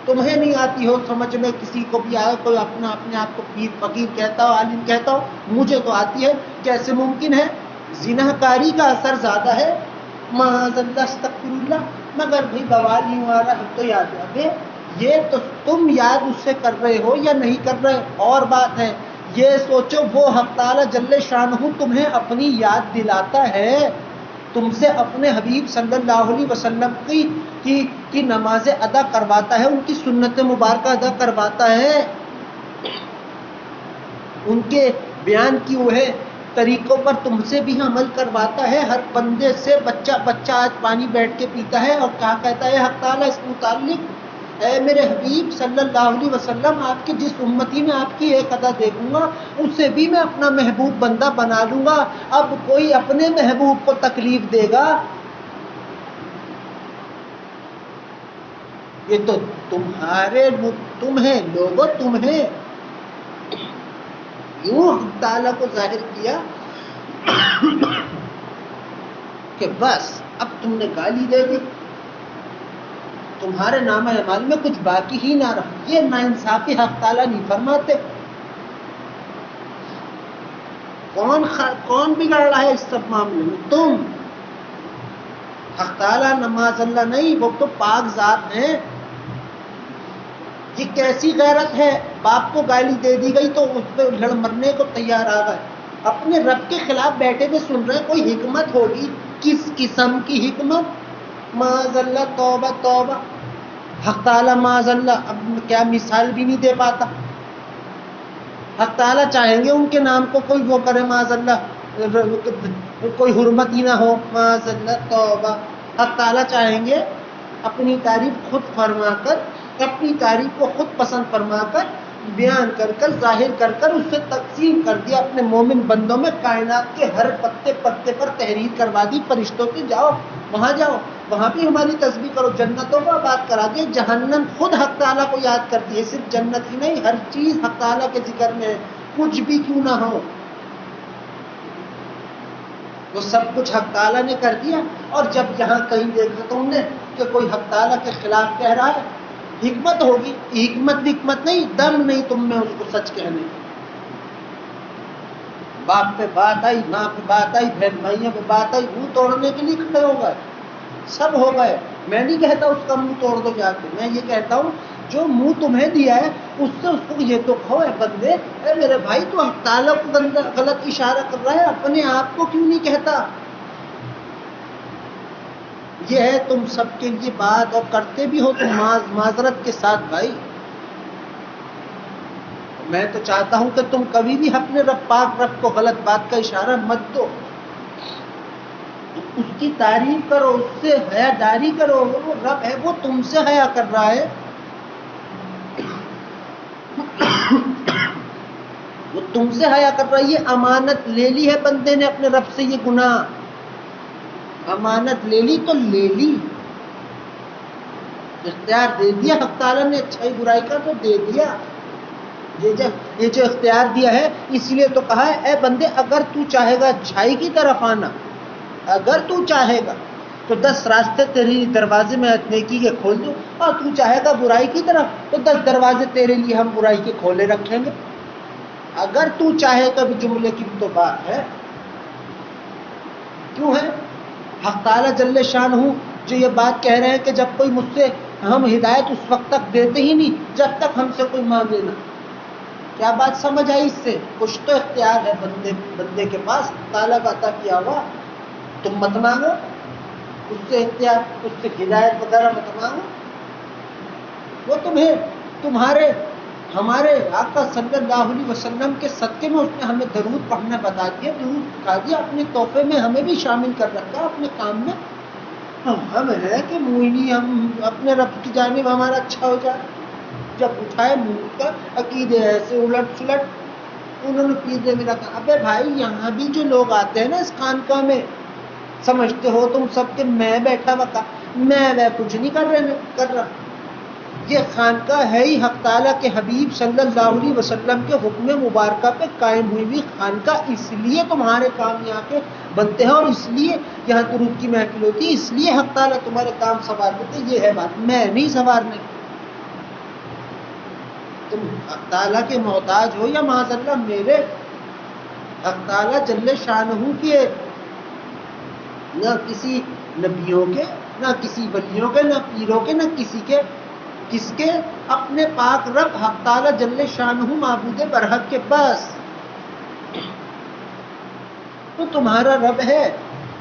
تمہیں نہیں آتی ہو سمجھ میں، کسی کو بھی آئے کوئی اپنے آپ کو پیر فقیر کہتا ہو، عالم کہتا ہو، مجھے تو آتی ہے، کیسے ممکن ہے؟ زنا کاری کا اثر زیادہ ہے، معاذ اللہ استغفر اللہ، مگر بھائی بوال یوں آ رہا ہے تو یاد رکھے، یہ تو تم یاد اس سے کر رہے ہو یا نہیں کر رہے اور بات ہے، یہ سوچو وہ حق تعالیٰ جل شانہ تمہیں اپنی یاد دلاتا ہے، تم سے اپنے حبیب صلی اللہ علیہ وسلم کی نمازیں ادا کرواتا ہے، ان کی سنت مبارکہ ادا کرواتا ہے، ان کے بیان کی وہ طریقوں پر تم سے بھی عمل کرواتا ہے، ہر بندے سے بچہ آج پانی بیٹھ کے پیتا ہے، اور کیا کہتا ہے حق تعالیٰ اس متعلق؟ اے میرے حبیب صلی اللہ علیہ وسلم، آپ کی جس امتی میں آپ کی ایک ادا دیکھوں گا اسے بھی میں اپنا محبوب بندہ بنا لوں گا۔ اب کوئی اپنے محبوب کو تکلیف دے گا؟ یہ تو تمہیں لوگوں تمہیں یوں حق تعالیٰ کو ظاہر کیا کہ بس اب تم نے گالی دے دی، تمہارے نامہ اعمال میں کچھ باقی ہی نہ رہا۔ یہ ناانصافی حق تعالیٰ نہیں فرماتے۔ کون بگڑ رہا ہے اس سب معاملے میں؟ تم۔ حق تعالیٰ نماز اللہ نہیں، وہ تو پاک ذات ہیں۔ یہ کیسی غیرت ہے؟ باپ کو گالی دے دی گئی تو اس پہ لڑ مرنے کو تیار آ گئے، اپنے رب کے خلاف بیٹھے ہوئے سن رہے ہیں، کوئی حکمت ہوگی؟ کس قسم کی حکمت؟ معاذ اللہ، توبہ توبہ۔ حق تعالیٰ معاذ اللہ اب کیا مثال بھی نہیں دے پاتا۔ حق تعالیٰ چاہیں گے ان کے نام کو کوئی وہ کرے معاذ اللہ، کوئی حرمت ہی نہ ہو، معاذ اللہ، توبہ۔ حق تعالیٰ چاہیں گے اپنی تعریف خود فرما کر، اپنی تعریف کو خود پسند فرما کر، بیان کر کر، ظاہر کر کر، اس سے تقسیم کر دیا اپنے مومن بندوں میں، کائنات کے ہر پتے پتے پر تحریر کروا دی فرشتوں کی، جاؤ وہاں بھی ہماری تسبیح کرو، جنتوں کو آباد کرا دیا، جہنم خود حق تعالیٰ کو یاد کرتی ہے، صرف جنت ہی نہیں، ہر چیز حق تعالیٰ کے ذکر میں ہے، کچھ بھی کیوں نہ ہو وہ سب کچھ حق تعالیٰ نے کر دیا۔ اور جب یہاں کہیں دیکھا تم نے کہ کوئی حق تعالیٰ کے خلاف کہہ رہا ہے حکمت ہوگی، حکمت نہیں، دم نہیں تم میں اس کو سچ کہنے کی۔ باپ پہ بات آئی، ماں پہ بات آئی، بہن بھائیوں پہ بات آئی، منہ توڑنے کے لیے کھڑے ہو گئے، سب ہو گئے۔ میں نہیں کہتا اس کا منہ توڑ دو جا کے، میں یہ کہتا ہوں جو منہ تمہیں دیا ہے اس سے اس کو یہ تو کہو، اے بندے، اے میرے بھائی، تو حق تعالیٰ کو غلط اشارہ کر رہا ہے، اپنے آپ کو کیوں نہیں کہتا؟ یہ ہے تم سب کے لیے بات، اور کرتے بھی ہو تم معذرت کے ساتھ بھائی۔ میں تو چاہتا ہوں کہ تم کبھی بھی اپنے رب پاک رب کو غلط بات کا اشارہ مت دو، اس کی تعریف کرو، اس سے حیا داری کرو، وہ رب ہے، وہ تم سے حیا کر رہا ہے، وہ تم سے حیا کر رہا ہے۔ یہ امانت لے لی ہے بندے نے اپنے رب سے، یہ گناہ امانت لے لی تو لے لی، اختیار دے دیا حق تعالیٰ نے اچھائی برائی کا، تو دے دیا۔ یہ جو اختیار دیا ہے، اس لیے تو کہا ہے اے بندے، اگر تو چاہے گا اچھائی کی طرف آنا، اگر تو چاہے گا تو 10 راستے تیرے دروازے میں نیکی کے کھول دوں، اور تو چاہے گا برائی کی طرف تو 10 دروازے تیرے لیے ہم برائی کے کھولے رکھیں گے۔ اگر تو چاہے گا، بھی جملے کی بھی تو بات ہے، کیوں ہے؟ حق تعالیٰ جل شانہ جو یہ بات کہہ رہے ہیں کہ جب کوئی مجھ سے، ہم ہدایت اس وقت تک دیتے ہی نہیں جب تک ہم سے کوئی مانگے نہ۔ کیا بات سمجھ آئی اس سے؟ کچھ تو اختیار ہے بندے کے پاس، تعالیٰ کا عطا کیا ہوا، تم مت مانگو اس سے اختیار، اس سے ہدایت وغیرہ مت مانگو، وہ تمہیں ہمارے آقا صلی اللہ علیہ وسلم کے صدقے میں اس نے ہمیں درود پڑھنا بتا دیا، درود سکھا دیا، اپنے تحفے میں ہمیں بھی شامل کر رکھا اپنے کام میں۔ ہم ہے کہ موہنی، ہم اپنے رب کی جانب ہمارا اچھا ہو جائے، جب اٹھائے منہ کا عقیدے ایسے الٹ سلٹ انہوں نے پیزے میں رکھا۔ ابے بھائی، یہاں بھی جو لوگ آتے ہیں نا اس خانقاہ میں، سمجھتے ہو تم سب کہ میں بیٹھا ہوا میں کچھ نہیں کر رہا، یہ خانقاہ ہے ہی حق تعالیٰ کے حبیب صلی اللہ علیہ وسلم کے حکم مبارکہ پہ قائم ہوئی ہوئی خانقاہ، اس لیے تمہارے کام یہاں کے بنتے ہیں، اور اس لیے یہاں درود کی محفل ہوتی ہے، اس لیے حق تعالیٰ تمہارے کام سنوار دیتے۔ یہ ہے بات، میں نہیں سنوارنے۔ تم حق تعالیٰ کے محتاج ہو یا معاذ اللہ میرے، حق تعالیٰ جل شانہ کے، نہ کسی نبیوں کے، نہ کسی ولیوں کے، نہ پیروں کے، نہ کسی کے، کس کے؟ اپنے پاک رب حق تعالیٰ جل شانہ معبود برحق کے پاس۔ تو تمہارا رب ہے،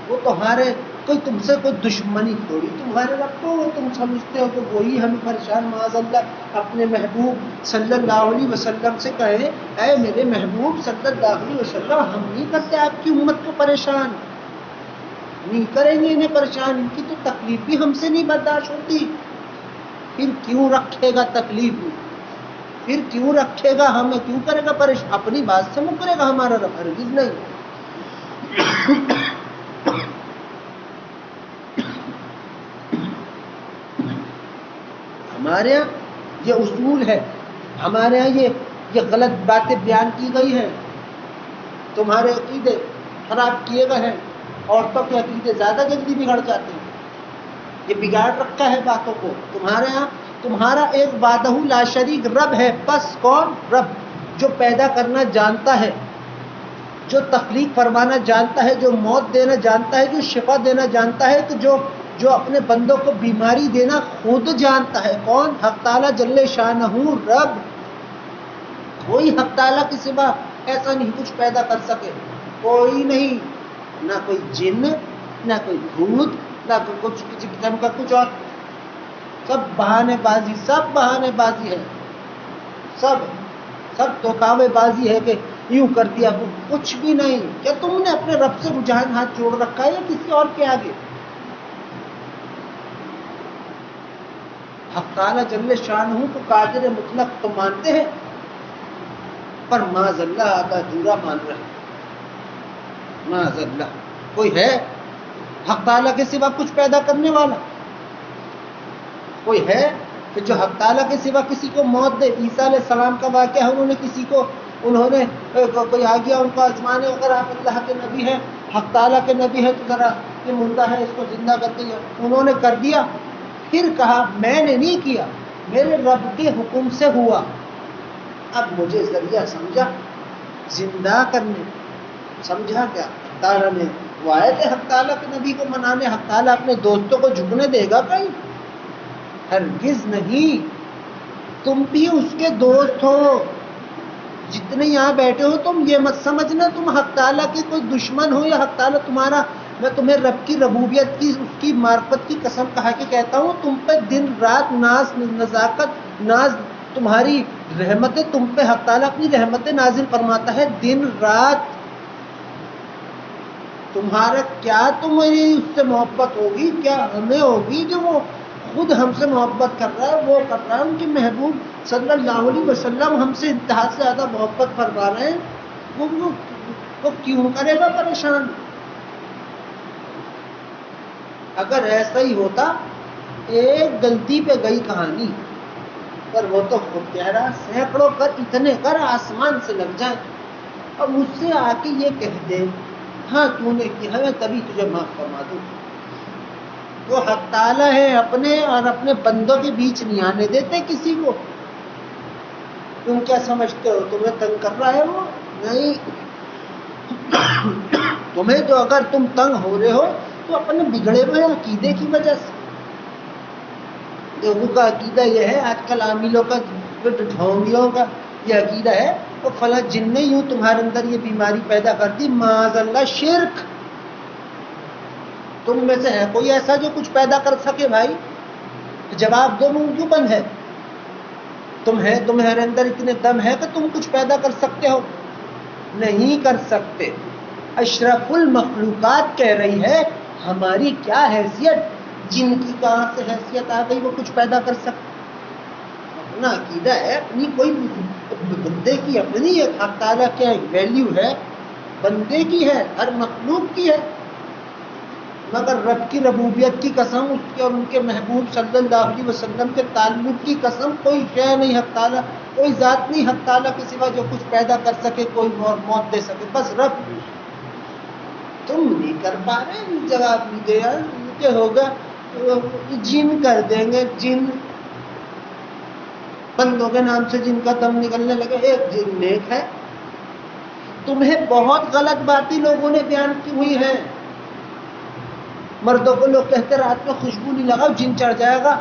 وہ تمہارے کوئی تم سے کوئی دشمنی تھوڑی، تمہارے رب کو تم سمجھتے ہو کہ وہی ہمیں پریشان، معاذ اللہ اپنے محبوب صلی اللہ علیہ وسلم سے کہیں اے میرے محبوب صلی اللہ علیہ وسلم، ہم نہیں کرتے آپ کی امت کو پریشان، نہیں کریں گے انہیں پریشان، ان کی تو تکلیف بھی ہم سے نہیں برداشت ہوتی، پھر کیوں رکھے گا تکلیف، پھر کیوں رکھے گا، ہمیں کیوں کرے گا پریشان؟ اپنی بات سے مکرے گا ہمارا رب؟ ہرگز نہیں۔ ہمارے ہاں یہ اصول ہے، ہمارے ہاں یہ غلط باتیں بیان کی گئی ہیں، تمہارے عقیدے خراب کیے گئے ہیں، عورتوں کے عقیدے زیادہ جلدی بگڑ جاتے ہیں، یہ بگاڑ رکھا ہے باتوں کو تمہارے ہاں۔ تمہارا ایک وحدہ لا شریک رب ہے بس، کون؟ رب جو پیدا کرنا جانتا ہے، جو تخلیق فرمانا جانتا ہے، جو موت دینا جانتا ہے، جو شفا دینا جانتا ہے، کہ جو اپنے بندوں کو بیماری دینا خود جانتا ہے، کون؟ حق تعالیٰ جل شانہ رب۔ کوئی حق تعالیٰ کے سوا ایسا نہیں کچھ پیدا کر سکے، کوئی نہیں، نہ کوئی جن، نہ کوئی بھوت، نہ کوئی کچھ کسی قسم کا کچھ اور، سب بہانے بازی، سب بہانے بازی ہے، سب دکھاوے بازی ہے کہ یوں کر دیا، کچھ بھی نہیں۔ کیا تم نے اپنے رب سے رجحان ہاتھ جوڑ رکھا ہے یا کسی اور کے آگے؟ حق تعالیٰ جل شانہ کو قادر مطلق تو مانتے ہیں، پر معاذ اللہ آدھا ادھورا مان رہے ہیں، معاذ اللہ۔ کوئی ہے حق تعالیٰ کے سوا کچھ پیدا کرنے والا؟ کوئی ہے کہ جو حق تعالیٰ کے سوا کسی کو موت دے؟ عیسیٰ علیہ السلام کا واقعہ، انہوں نے کوئی آ گیا ان کو آزمانے، اگر آپ اللہ کے نبی ہیں، حق تعالیٰ کے نبی ہیں، تو ذرا یہ مردہ ہے اس کو زندہ کر دیا، انہوں نے کر دیا، پھر کہا میں نے نہیں کیا، میرے رب کے حکم سے ہوا. اب مجھے ذریعہ سمجھا زندہ کرنے. سمجھا کیا؟ حق تعالیٰ نے وہ آئے تھے حق تعالیٰ کے نبی کو منانے. حق تعالیٰ اپنے دوستوں کو جھکنے دے گا کہیں؟ ہرگز نہیں. تم بھی اس کے دوست ہو. جتنے یہاں بیٹھے ہو تم یہ مت سمجھنا تم حق تعالیٰ کے کوئی دشمن ہو یا حق تعالیٰ تمہارا. میں تمہیں رب کی ربوبیت کی اس کی معرفت کی قسم کھا کے کہتا ہوں تم پہ دن رات ناز نزاکت ناز تمہاری رحمتیں تم پہ حق تعالیٰ اپنی رحمتیں نازل فرماتا ہے دن رات. تمہارا کیا تمہیں اس سے محبت ہوگی؟ کیا ہمیں ہوگی کہ وہ خود ہم سے محبت کر رہا ہے؟ وہ کر رہا ہے. ان کے محبوب صلی اللہ علیہ وسلم ہم سے انتہا سے زیادہ محبت فرما رہے ہیں. وہ کیوں کرے گا پریشان؟ اگر ایسا ہی ہوتا ایک غلطی پہ گئی کہانی، پر وہ تو خود کہہ رہا سینکڑوں کر اتنے کر آسمان سے لگ جائیں اور مجھ سے آ کے یہ کہہ دے ہاں تو نے کیا ہے تبھی تجھے معاف فرما دوں. وہ حق تعالیٰ ہے اپنے اور اپنے بندوں کے بیچ نہیں آنے دیتے کسی کو. تم کیا سمجھتے ہو تمہیں تنگ کر رہا ہے وہ؟ نہیں. تمہیں جو اگر تم تنگ ہو رہے ہو تو اپنے بگڑے ہوئے عقیدے کی وجہ سے. لوگوں کا عقیدہ یہ ہے آج کل عاملوں کا ڈھونگیوں کا یہ عقیدہ ہے وہ فلاں جن نے یوں تمہارے اندر یہ بیماری پیدا کر دی. معاذ اللہ شرک. تم میں سے ہے کوئی ایسا جو کچھ پیدا کر سکے بھائی؟ جواب دو. منہ کیوں بند ہے؟ تمہارے اندر اتنے دم ہے کہ تم کچھ پیدا کر سکتے ہو؟ نہیں کر سکتے. اشرف المخلوقات کہہ رہی ہے ہماری کیا حیثیت؟ جن کی کہاں سے حیثیت آ گئی وہ کچھ پیدا کر سکتے؟ اپنا عقیدہ ہے اپنی کوئی بندے کی اپنی ایک حق تعالیٰ کیا ایک ویلیو ہے بندے کی ہے ہر مخلوق کی ہے. مگر رب کی ربوبیت کی قسم اس کے اور ان کے محبوب صلی اللہ علیہ وسلم کے تعلق کی قسم کوئی شے نہیں حق تعالیٰ کوئی ذات نہیں حق تعالیٰ کے سوا جو کچھ پیدا کر سکے کوئی موت دے سکے. بس رب. تم نہیں کر پا رہے جواب نہیں دے یار. کیا ہوگا جن کر دیں گے. جن بندوں کے نام سے جن کا دم نکلنے لگے. ایک جن نیک ہے. تمہیں بہت غلط باتیں لوگوں نے بیان کی ہوئی ہیں. مردوں کو لوگ کہتے رات میں خوشبو نہیں لگاؤ جن چڑھ جائے گا.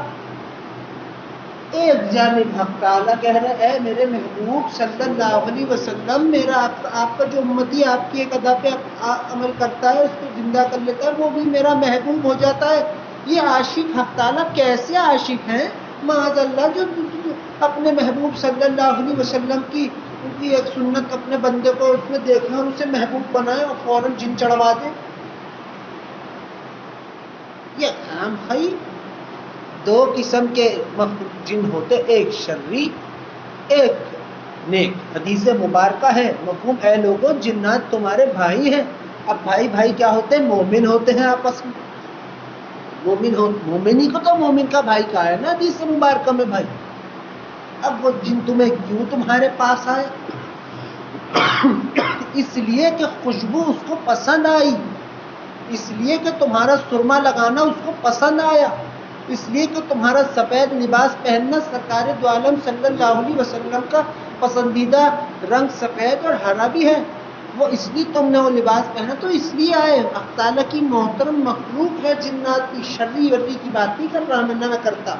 ایک جانب حق تعالیٰ کہہ رہے اے میرے محبوب صلی اللہ علیہ وسلم میرا آپ کا جو امتی آپ کی ایک ادا پہ عمل کرتا ہے اس کو زندہ کر لیتا ہے وہ بھی میرا محبوب ہو جاتا ہے. یہ عاشق حق تعالیٰ کیسے عاشق ہیں معاذ اللہ جو اپنے محبوب صلی اللہ علیہ وسلم کی ان کی ایک سنت اپنے بندے کو اس میں دیکھیں اور اسے محبوب بنائے اور فوراً جن چڑھوا دیں. یہ خام خی. دو قسم کے جن ہوتے ایک شرری ایک نیک. حدیث مبارکہ ہے مفہوم اے لوگوں جنات تمہارے بھائی ہیں. اب بھائی کیا ہوتے ہیں؟ مومن ہوتے ہیں آپس میں. مومنی کو تو مومن کا بھائی کہا ہے نا حدیث مبارکہ میں بھائی. اب وہ جن تمہیں کیوں تمہارے پاس آئے؟ اس لیے کہ خوشبو اس کو پسند آئی. اس لیے کہ تمہارا سرما لگانا اس کو پسند آیا. اس لیے کہ تمہارا سفید لباس پہننا سرکار دو عالم صلی اللہ علیہ وسلم کا پسندیدہ رنگ سفید اور ہرا بھی ہے. وہ اس لیے تم نے وہ لباس پہنا تو اس لیے آئے. حق تعالیٰ کی محترم مخلوق ہے جنات کی. شرری ورری کی بات نہیں کر رہا میں کرتا.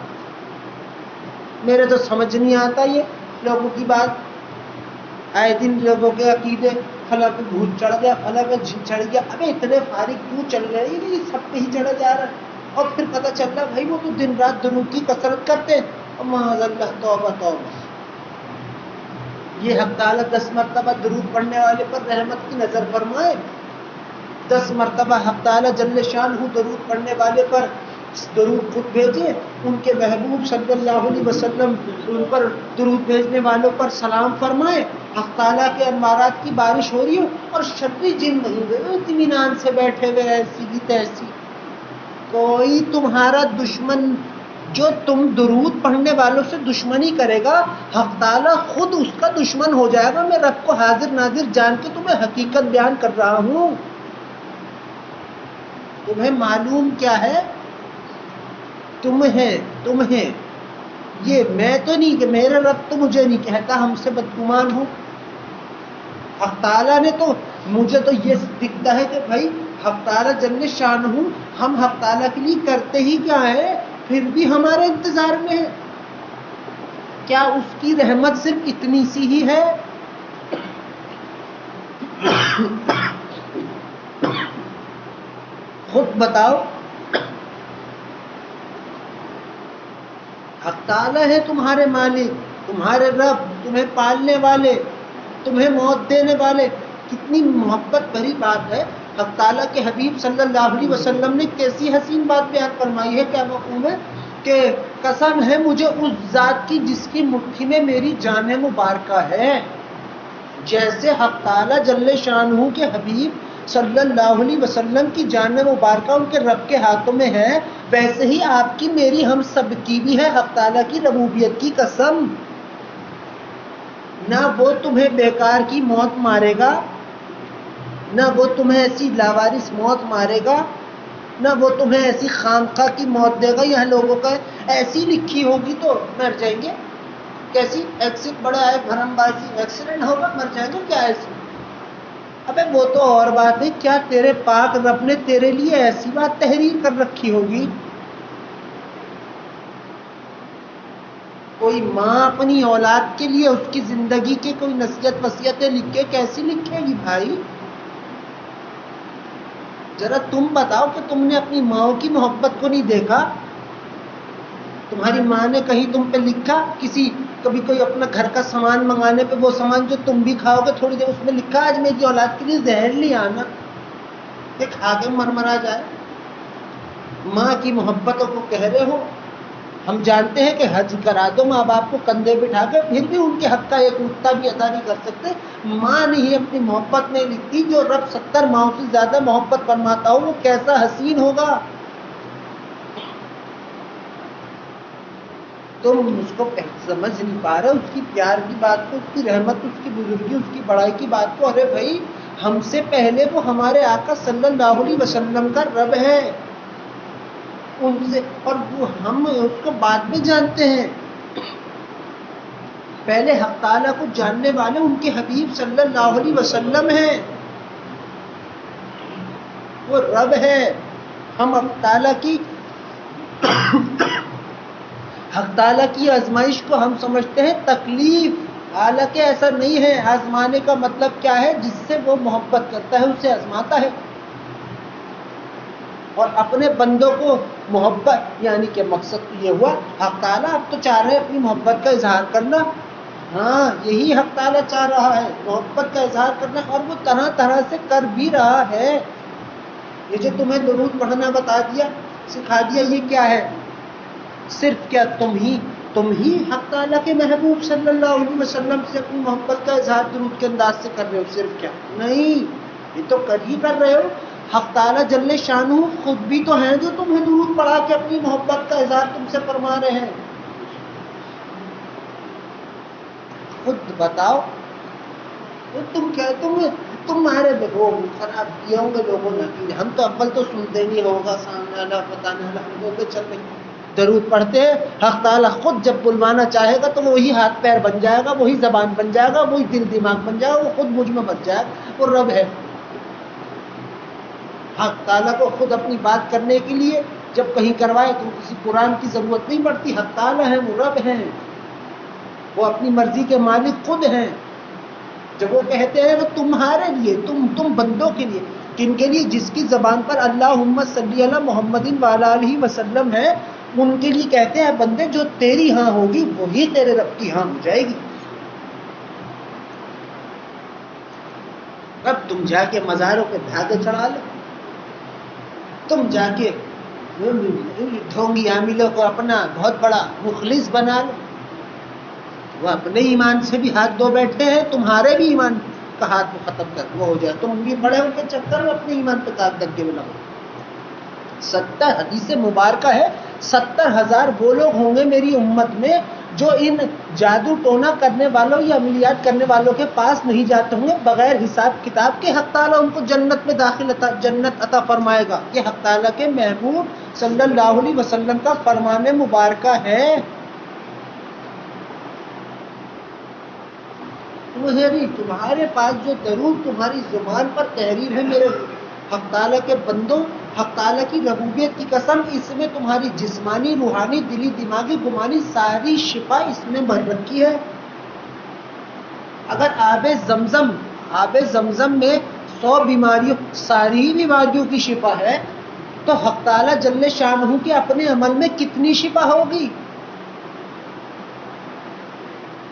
میرے تو سمجھ نہیں آتا یہ لوگوں کی بات. آئے دن لوگوں کے عقیدے فلاں پہ بھوت چڑھ گیا فلاں پہ جن چڑھ گیا. ابے اتنے فارغ کیوں چل رہے ہیں؟ یہ سب پہ ہی چڑھا جا رہا ہے. اور پھر پتہ چل رہا بھائی وہ تو دن رات درود کی کثرت کرتے ہیں. اور معاذ اللہ توبہ توبہ. یہ حق تعالیٰ 10 مرتبہ درود پڑھنے والے پر رحمت کی نظر فرمائے. 10 مرتبہ حق تعالیٰ جل شانہ درود پڑھنے والے پر درود خود بھیجے. ان کے محبوب صلی اللہ علیہ وسلم ان پر درود بھیجنے والوں پر سلام فرمائے. حق تعالیٰ کے انوارات کی بارش ہو رہی ہو اور شرری جن نہیں ہوئے اطمینان سے بیٹھے ہوئے ایسی بھی تیسی. کوئی تمہارا دشمن جو تم درود پڑھنے والوں سے دشمنی کرے گا حق تعالیٰ خود اس کا دشمن ہو جائے گا. میں رب کو حاضر ناظر جان کے تمہیں حقیقت بیان کر رہا ہوں. تمہیں معلوم کیا ہے؟ تمہیں یہ میں تو نہیں کہ میرا رب تو مجھے نہیں کہتا ہم سے بدگمان ہو. حق تعالیٰ نے تو مجھے تو یہ دکھتا ہے کہ بھائی حق تعالیٰ جل شان ہوں ہم حق تعالیٰ کے لیے کرتے ہی کیا ہے, پھر بھی ہمارے انتظار میں ہے. کیا اس کی رحمت صرف اتنی سی ہی ہے؟ خود بتاؤ. حق تعالیٰ ہے تمہارے مالک, تمہارے رب, تمہیں پالنے والے, تمہیں موت دینے والے. کتنی محبت بھری بات ہے. حق تعالیٰ کے حبیب صلی اللہ علیہ وسلم نے کیسی حسین بات بیان فرمائی ہے. کیا مفہوم ہے کہ قسم ہے مجھے اس ذات کی جس کی مٹھی میں میری جان مبارکہ ہے. جیسے حق تعالیٰ جل شانہ کے حبیب صلی اللہ علیہ وسلم کی جان مبارکہ ان کے رب کے ہاتھوں میں ہے, ویسے ہی آپ کی میری ہم سب کی بھی ہے حق تعالیٰ کی ربوبیت کی قسم. نہ وہ تمہیں بیکار کی موت مارے گا, نہ وہ تمہیں ایسی لاوارث موت مارے گا, نہ وہ تمہیں ایسی خامخواہ کی موت دے گا. یہاں لوگوں کا ایسی لکھی ہوگی تو مر جائیں گے, کیسی ایکسیڈنٹ بڑے آئے بھرم بازی ایکسیڈنٹ ہوگا مر جائیں گے, کیا ایسی. ابے وہ تو اور بات ہے, کیا تیرے پاک رب نے تیرے لیے ایسی بات تحریر کر رکھی ہوگی؟ کوئی ماں اپنی اولاد کے لیے اس کی زندگی کے کوئی نصیحت وصیتیں لکھ کے کیسی لکھے گی بھائی؟ ذرا تم بتاؤ کہ تم نے اپنی ماں کی محبت کو نہیں دیکھا؟ تمہاری ماں نے کہیں تم پہ لکھا, کبھی کوئی اپنا گھر کا سامان منگانے پہ وہ سامان جو تم بھی کھاؤ گے تھوڑی دیر اس میں لکھا آج میری اولاد کے لیے زہر نہیں آنا, کہ کھا کے مرمرا جائے. ماں کی محبتوں کو کہہ رہے ہو. ہم جانتے ہیں کہ حج کرا دو ماں باپ کو کندھے بٹھا کے, پھر بھی ان کے حق کا ایک نقطہ بھی ادا نہیں کر سکتے. ماں نہیں اپنی محبت نہیں لکھتی. جو رب 70 ماؤں سے زیادہ محبت فرماتا ہو وہ کیسا حسین ہوگا. تم اس کو سمجھ نہیں پا رہے, اس کی پیار کی بات کو, اس کی رحمت, اس کی بزرگی, اس کی بڑائی کی بات کو. ارے بھائی ہم سے پہلے وہ ہمارے آقا صلی اللہ علیہ وسلم کا رب ہے, ان سے, اور وہ ہم اس کو بعد میں جانتے ہیں. پہلے حق تعالیٰ کو جاننے والے ان کے حبیب صلی اللہ علیہ وسلم ہیں, وہ رب ہے. ہم حق تعالیٰ کی آزمائش کو ہم سمجھتے ہیں تکلیف, حالانکہ ایسا نہیں ہے. آزمانے کا مطلب کیا ہے؟ جس سے وہ محبت کرتا ہے اسے آزماتا ہے. اور اپنے بندوں کو محبت, یعنی کہ مقصد تو یہ ہوا حق تعالیٰ اب تو چاہ رہے ہیں اپنی محبت کا اظہار کرنا. ہاں یہی حق تعالیٰ چاہ رہا ہے, محبت کا اظہار کرنا, اور وہ طرح طرح سے کر بھی رہا ہے. یہ جو تمہیں درود پڑھنا بتا دیا, سکھا دیا, یہ کیا ہے؟ صرف کیا تم ہی حق تعالیٰ کے محبوب صلی اللہ علیہ وسلم سے اپنی محبت کا اظہار درود کے انداز سے کر رہے ہو؟ صرف کیا نہیں, یہ تو کر رہے ہو. حق تعالیٰ جل شانہ خود بھی تو ہیں جو تمہیں درود پڑھا کے اپنی محبت کا اظہار تم سے فرما رہے ہیں. خود بتاؤ. تمہارے وہ خراب کیے ہوں گے لوگوں نے. ہم تو اول تو سنتے نہیں ہوگا سامنے والا, پتہ نہیں ہم لوگ چل رہے درود پڑھتے ہیں. حق تعالیٰ خود جب بلوانا چاہے گا تو وہی ہاتھ پیر بن جائے گا, وہی زبان بن جائے گا, وہی دل دماغ بن جائے گا, وہ خود مجھ میں بچ جائے گا. وہ رب ہے. حق تعالیٰ کو خود اپنی بات کرنے کے لیے جب کہیں کروائے تو کسی قرآن کی ضرورت نہیں پڑتی. حق تعالیٰ ہیں, وہ رب ہیں, وہ اپنی مرضی کے مالک خود ہیں. جب وہ کہتے ہیں وہ تمہارے لیے, تم بندوں کے لیے, کن کے لیے؟ جس کی زبان پر اللہم صلی علی محمد وعلی آلہ وسلم ہے, ان کے لیے کہتے ہیں بندے جو تیری ہاں ہوگی وہی تیرے رب کی ہاں ہو جائے گی. اب تم جا کے مزاروں پہ دھاگے چڑھا لو, تم جا کے ڈھونگی عاملوں کو اپنا بہت بڑا مخلص بنا لو. وہ اپنے ایمان سے بھی ہاتھ دھو بیٹھے ہیں, تمہارے بھی ایمان کا ہاتھ ختم کر وہ ہو جائے. تم بھی بڑے ان کے چکر میں اپنے ایمان پہ داغ دھگے میں لگو. 70 حدیث مبارکہ ہے, 70,000 وہ لوگ ہوں گے میری امت میں جو ان جادو ٹونا کرنے والوں یا عملیات کرنے والوں کے پاس نہیں جاتے ہوں گے بغیر حساب کتاب کے. حق تعالیٰ ان کو جنت میں جنت عطا فرمائے گا. یہ حق تعالیٰ کے محبوب صلی اللہ علیہ وسلم کا فرمان مبارکہ ہے. تمہارے پاس جو درود تمہاری زبان پر تحریر ہے میرے حق تعالیٰ کے بندوں، حق تعالیٰ کی ربوبیت کی قسم، اس میں تمہاری جسمانی، روحانی، دلی، دماغی، گمانی ساری شفا اس میں بھر رکھی ہے۔ اگر آب زمزم میں 100 بیماریوں، ساری بیماریوں کی شفا ہے، تو حق تعالیٰ جل شانہ کے اپنے عمل میں کتنی شفا ہوگی؟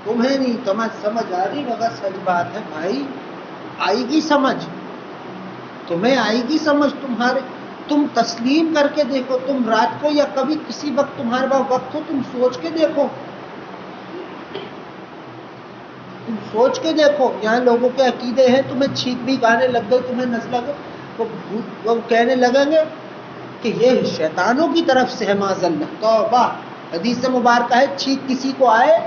تمہیں نہیں سمجھ آ رہی، مگر سچ بات ہے بھائی، آئے گی سمجھ، تمہیں آئے گی سمجھ، تم تسلیم کر کے دیکھو، تم رات کو یا کبھی کسی وقت تمہارے پاس وقت ہو، تم سوچ کے دیکھو، یہاں لوگوں کے عقیدے ہیں، تمہیں چھینک بھی گانے لگ گئے، تمہیں نس لگے، وہ کہنے لگیں گے کہ یہ شیطانوں کی طرف سے ہے، معاذ اللہ، توبہ۔ حدیث مبارکہ ہے، چھینک کسی کو آئے،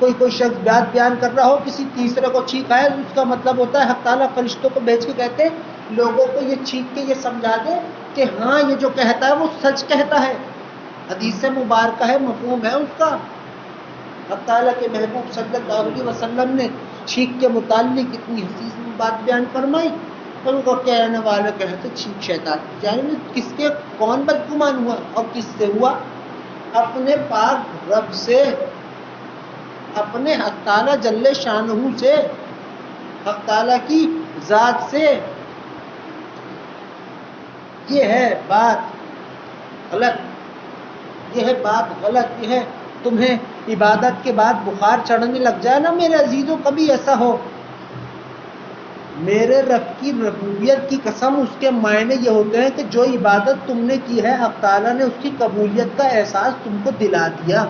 کوئی شخص بیان کر رہا ہو، کسی تیسرے کو چھینک آئے، اس کا مطلب ہوتا ہے حق تعالیٰ فرشتوں کو بھیج کے کہتے ہیں لوگوں کو یہ چھینک کے یہ سمجھا دے کہ ہاں یہ جو کہتا ہے وہ سچ کہتا ہے۔ حدیث مبارکہ ہے، مفہوم ہے اس کا۔ حق تعالیٰ کے محبوب صلی اللہ علیہ وسلم نے چھینک کے متعلق اتنی حسین بات بیان فرمائی، اور ان کو کہنے والے کہتے چھینک شیطان، یعنی کس کے کون بدگمان ہوا اور کس سے ہوا؟ اپنے پاک رب سے، اپنے حق تعالیٰ جل شانہ سے، حق تعالیٰ کی ذات سے۔ یہ ہے بات غلط، یہ ہے تمہیں عبادت کے بعد بخار چڑھنے لگ جائے نا میرے عزیزوں، کبھی ایسا ہو، میرے رب کی ربوبیت کی قسم، اس کے معنی یہ ہوتے ہیں کہ جو عبادت تم نے کی ہے حق تعالیٰ نے اس کی قبولیت کا احساس تم کو دلا دیا،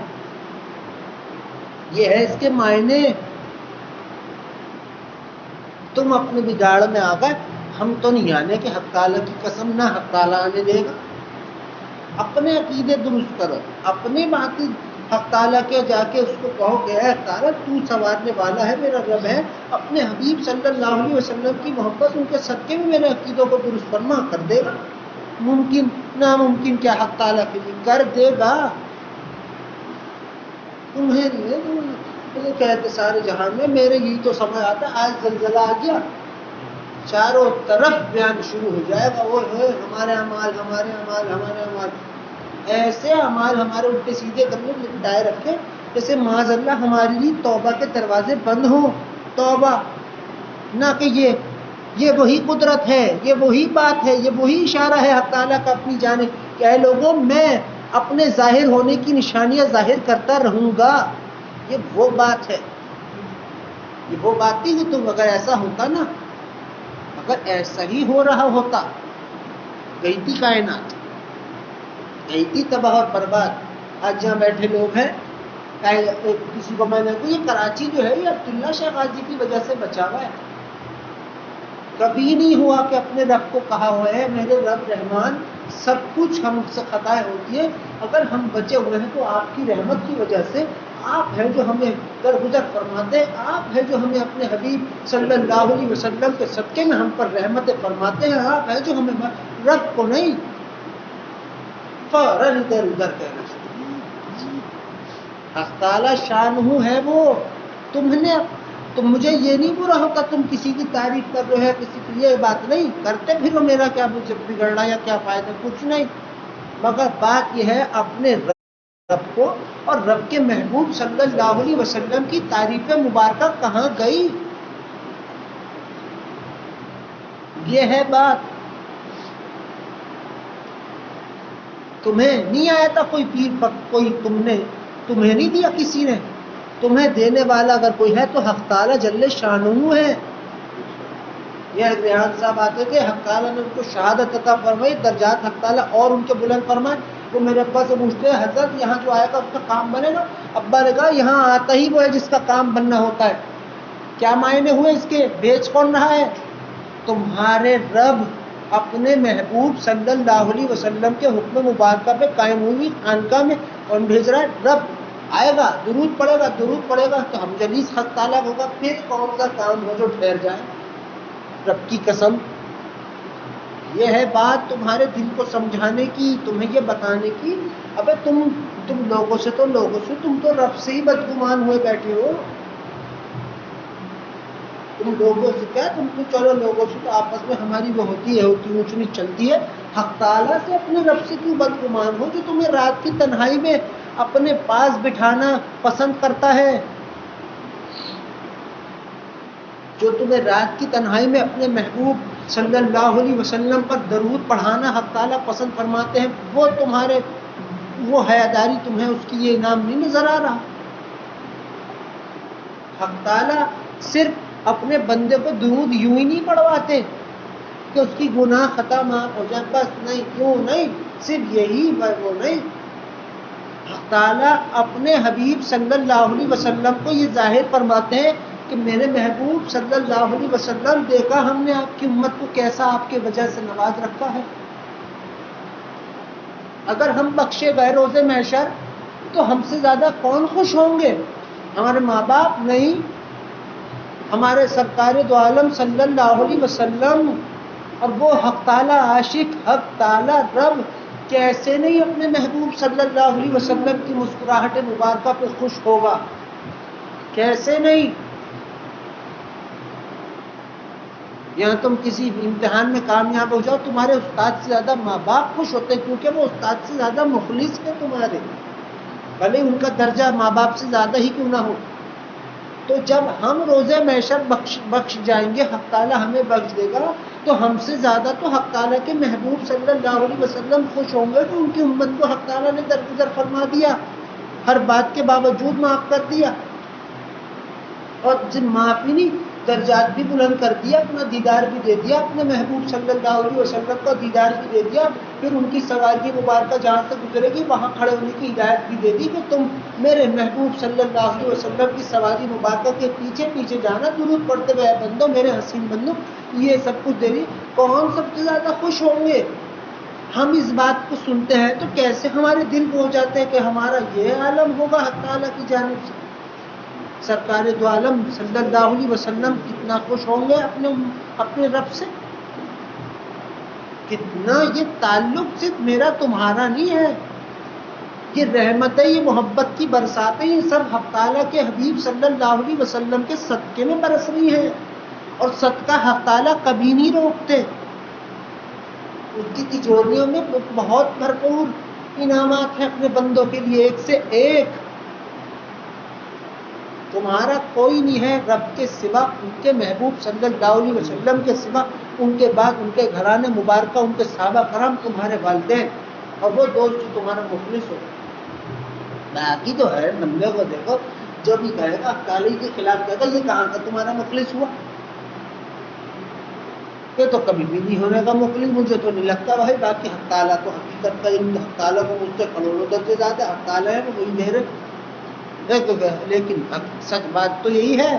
یہ ہے اس کے معنی۔ تم اپنے بگاڑ میں آ گئے، ہم تو نہیں آنے کہ حق تعالیٰ کی قسم نہ حق تعالیٰ آنے دے گا۔ اپنے عقیدے درست کرو، اپنی باتیں حق تعالیٰ کے جا کے اس کو کہو کہ اے تعالیٰ تو سنوارنے والا ہے، میرا رب ہے، اپنے حبیب صلی اللہ علیہ وسلم کی محبت، ان کے صدقے میں میرے عقیدوں کو درست فرما، کر دے گا۔ ممکن ناممکن کیا حق تعالیٰ کے لیے کر دے گا۔ تمہیں نہیں کہتے سارے جہان میں، میرے یہی تو سمجھ آتا ہے، آج زلزلہ آ گیا، چاروں طرف بیان شروع ہو جائے گا، وہ ہے ہمارے اعمال، ایسے اعمال ہمارے الٹے سیدھے کرنے لٹائے رکھے جیسے معاذ اللہ ہمارے لیے توبہ کے دروازے بند ہوں۔ توبہ نہ کہ یہ وہی قدرت ہے، یہ وہی بات ہے، یہ وہی اشارہ ہے حق تعالیٰ کا اپنی جانب کہ اے لوگوں میں اپنے ظاہر ہونے کی نشانیاں ظاہر کرتا رہوں گا۔ یہ وہ بات ہے، یہ وہ بات نہیں کہ تم اگر ایسا ہوتا نا، اگر ایسا ہی ہو رہا ہوتا، گئی تھی کائنات، گئی تھی تباہ اور برباد۔ آج جہاں بیٹھے لوگ ہیں، کسی کو میں نے کہا یہ کراچی جو ہے یہ عبداللہ شاہ غازی کی وجہ سے بچا ہوا ہے، کبھی نہیں ہوا کہ اپنے رب کو کہا ہوا ہے میرے رب رحمان سب کچھ ہم سے خطائیں ہوتی ہیں، اگر ہم بچے ہوئے ہیں تو آپ کی رحمت کی وجہ سے، آپ ہیں جو ہمیں درگزر فرماتے ہیں، آپ ہیں جو ہمیں اپنے حبیب صلی اللہ علیہ وسلم کے صدقے میں ہم پر رحمتیں فرماتے ہیں، آپ ہیں جو ہمیں رب کو نہیں فوراً ادھر ادھر کہنا چاہیے۔ حق تعالیٰ شانہ ہے وہ، تم مجھے یہ نہیں برا ہوتا تم کسی کی تعریف کر رہے ہو، کسی کی یہ بات نہیں کرتے پھر میرا کیا مجھے بگڑنا یا کیا فائدہ، کچھ نہیں، مگر بات یہ ہے اپنے رب کو اور رب کے محبوب صلی اللہ علیہ وسلم کی تعریف مبارکہ کہاں گئی، یہ ہے بات۔ تمہیں نہیں آیا تھا کوئی پیر کوئی تمہیں نہیں دیا کسی نے، تمہیں دینے والا اگر کوئی ہے تو حق تعالیٰ جل شانہ ہے۔ یہ ریحان صاحب آتے تھے، حق تعالیٰ نے ان کو شہادت عطا فرمائی، درجات حق تعالیٰ اور ان کے بلند فرمائے۔ وہ میرے ابا سے پوچھتے ہیں حضرت یہاں جو آئے گا اس کا کام بنے گا؟ ابا نے کہا یہاں آتا ہی وہ ہے جس کا کام بننا ہوتا ہے۔ کیا معنی ہوئے اس کے؟ بیچ کون رہا ہے؟ تمہارے رب اپنے محبوب صلی اللہ علیہ وسلم کے حکم مبارکہ پہ قائم ہوئی خانقاہ میں کون بھیج رہا ہے؟ رب آئے گا، درود پڑے گا تو ہم جلیس حق تعالیٰ ہوگا، پھر کون سا کام ہو جو ٹھہر جائے؟ رب کی قسم یہ ہے بات تمہارے دل کو سمجھانے کی، تمہیں یہ بتانے کی، ابے تم لوگوں سے تم تو رب سے ہی بدگمان ہوئے بیٹھے ہو۔ تم لوگوں سے کیا، تم تو چلو لوگوں سے تو آپس میں ہماری وہ ہوتی ہے، اونچ نیچ چلتی ہے، حق تعالیٰ سے اپنے رب سے کیوں بدگمان ہو جو تمہیں رات کی تنہائی میں اپنے پاس بٹھانا پسند کرتا ہے، جو تمہیں رات کی تنہائی میں اپنے محبوب صلی اللہ علیہ وسلم پر درود پڑھانا حق تعالیٰ پسند فرماتے ہیں، وہ تمہارے وہ حیاداری تمہیں اس کی یہ انعام نہیں نظر آ رہا؟ حق تعالیٰ صرف اپنے بندے کو درود یوں ہی نہیں پڑھواتے کہ اس کی گناہ خطا معاف ہو جائے، بس نہیں، کیوں نہیں، صرف یہی وہ نہیں، حق تعالیٰ اپنے حبیب صلی اللہ علیہ وسلم کو یہ ظاہر فرماتے ہیں کہ میرے محبوب صلی اللہ علیہ وسلم، دیکھا ہم نے آپ کی امت کو کیسا آپ کے وجہ سے نواز رکھا ہے، اگر ہم بخشے گئے روز محشر تو ہم سے زیادہ کون خوش ہوں گے؟ ہمارے ماں باپ نہیں، ہمارے سرکار دو عالم صلی اللہ علیہ وسلم، اور وہ حق تعالیٰ عاشق، حق تعالیٰ رب کیسے نہیں اپنے محبوب صلی اللہ علیہ وسلم کی مسکراہٹ مبارکہ پہ خوش ہوگا؟ کیسے نہیں؟ یہاں تم کسی امتحان میں کامیاب ہو جاؤ، تمہارے استاد سے زیادہ ماں باپ خوش ہوتے ہیں، کیونکہ وہ استاد سے زیادہ مخلص ہیں تمہارے، بھلے ان کا درجہ ماں باپ سے زیادہ ہی کیوں نہ ہو۔ تو جب ہم روزے محشر بخش جائیں گے، حق تعالیٰ ہمیں بخش دے گا، تو ہم سے زیادہ تو حق تعالیٰ کے محبوب صلی اللہ علیہ وسلم خوش ہوں گے کہ ان کی امت کو حق تعالیٰ نے درگزر فرما دیا، ہر بات کے باوجود معاف کر دیا، اور جن معاف ہی نہیں، درجات بھی بلند کر دیا، اپنا دیدار بھی دے دیا، اپنے محبوب صلی اللہ علیہ وسلم کا دیدار بھی دے دیا، پھر ان کی سواری مبارکہ جہاں سے گزرے گی وہاں کھڑے ہونے کی ہدایت بھی دے دی کہ تم میرے محبوب صلی اللہ علیہ وسلم کی سواری مبارکہ کے پیچھے پیچھے جانا، درود پڑھتے ہوئے بندو، میرے حسین بندو، یہ سب کچھ دے دی۔ کون سب سے زیادہ خوش ہوں گے؟ ہم اس بات کو سنتے ہیں تو کیسے ہمارے دل کو ہو جاتے ہیں کہ ہمارا یہ عالم ہوگا حق تعالیٰ کی جانب سے۔ سرکار دو عالم صلی اللہ علیہ وسلم کتنا خوش ہوں گے اپنے رب سے، کتنا یہ تعلق صرف میرا تمہارا نہیں ہے، یہ رحمت ہے، یہ محبت کی برساتیں، یہ سب حق تعالیٰ کے حبیب صلی اللہ علیہ وسلم کے صدقے میں برس رہی ہیں، اور صدقہ حق تعالیٰ کبھی نہیں روکتے، اس کی تجوریوں میں بہت بھرپور انعامات ہیں اپنے بندوں کے لیے، ایک سے ایک۔ تمہارا کوئی نہیں ہے رب کے سوا، ان کے محبوب صلی اللہ علیہ وسلم کے سوا، ان کے بعد ان کے گھرانے مبارکہ، ان کے صحابہ کرام، تمہارے والدین، اور وہ دوست جو تمہارا مخلص ہو۔ باقی تو ہے بندے کو دیکھو، جو بھی کہے گا تعالیٰ کے خلاف کہے گا، یہ کہاں کا تمہارا مخلص ہوا؟ یہ تو کبھی بھی نہیں ہونے کا مخلص، مجھے تو نہیں لگتا بھائی۔ باقی حق تعالیٰ تو حقیقت کا علم، حق تعالیٰ کو مجھ سے کروڑوں درجے زیادہ حق تعالیٰ ہے، وہ وہی دے رہے، لیکن سچ بات تو یہی ہے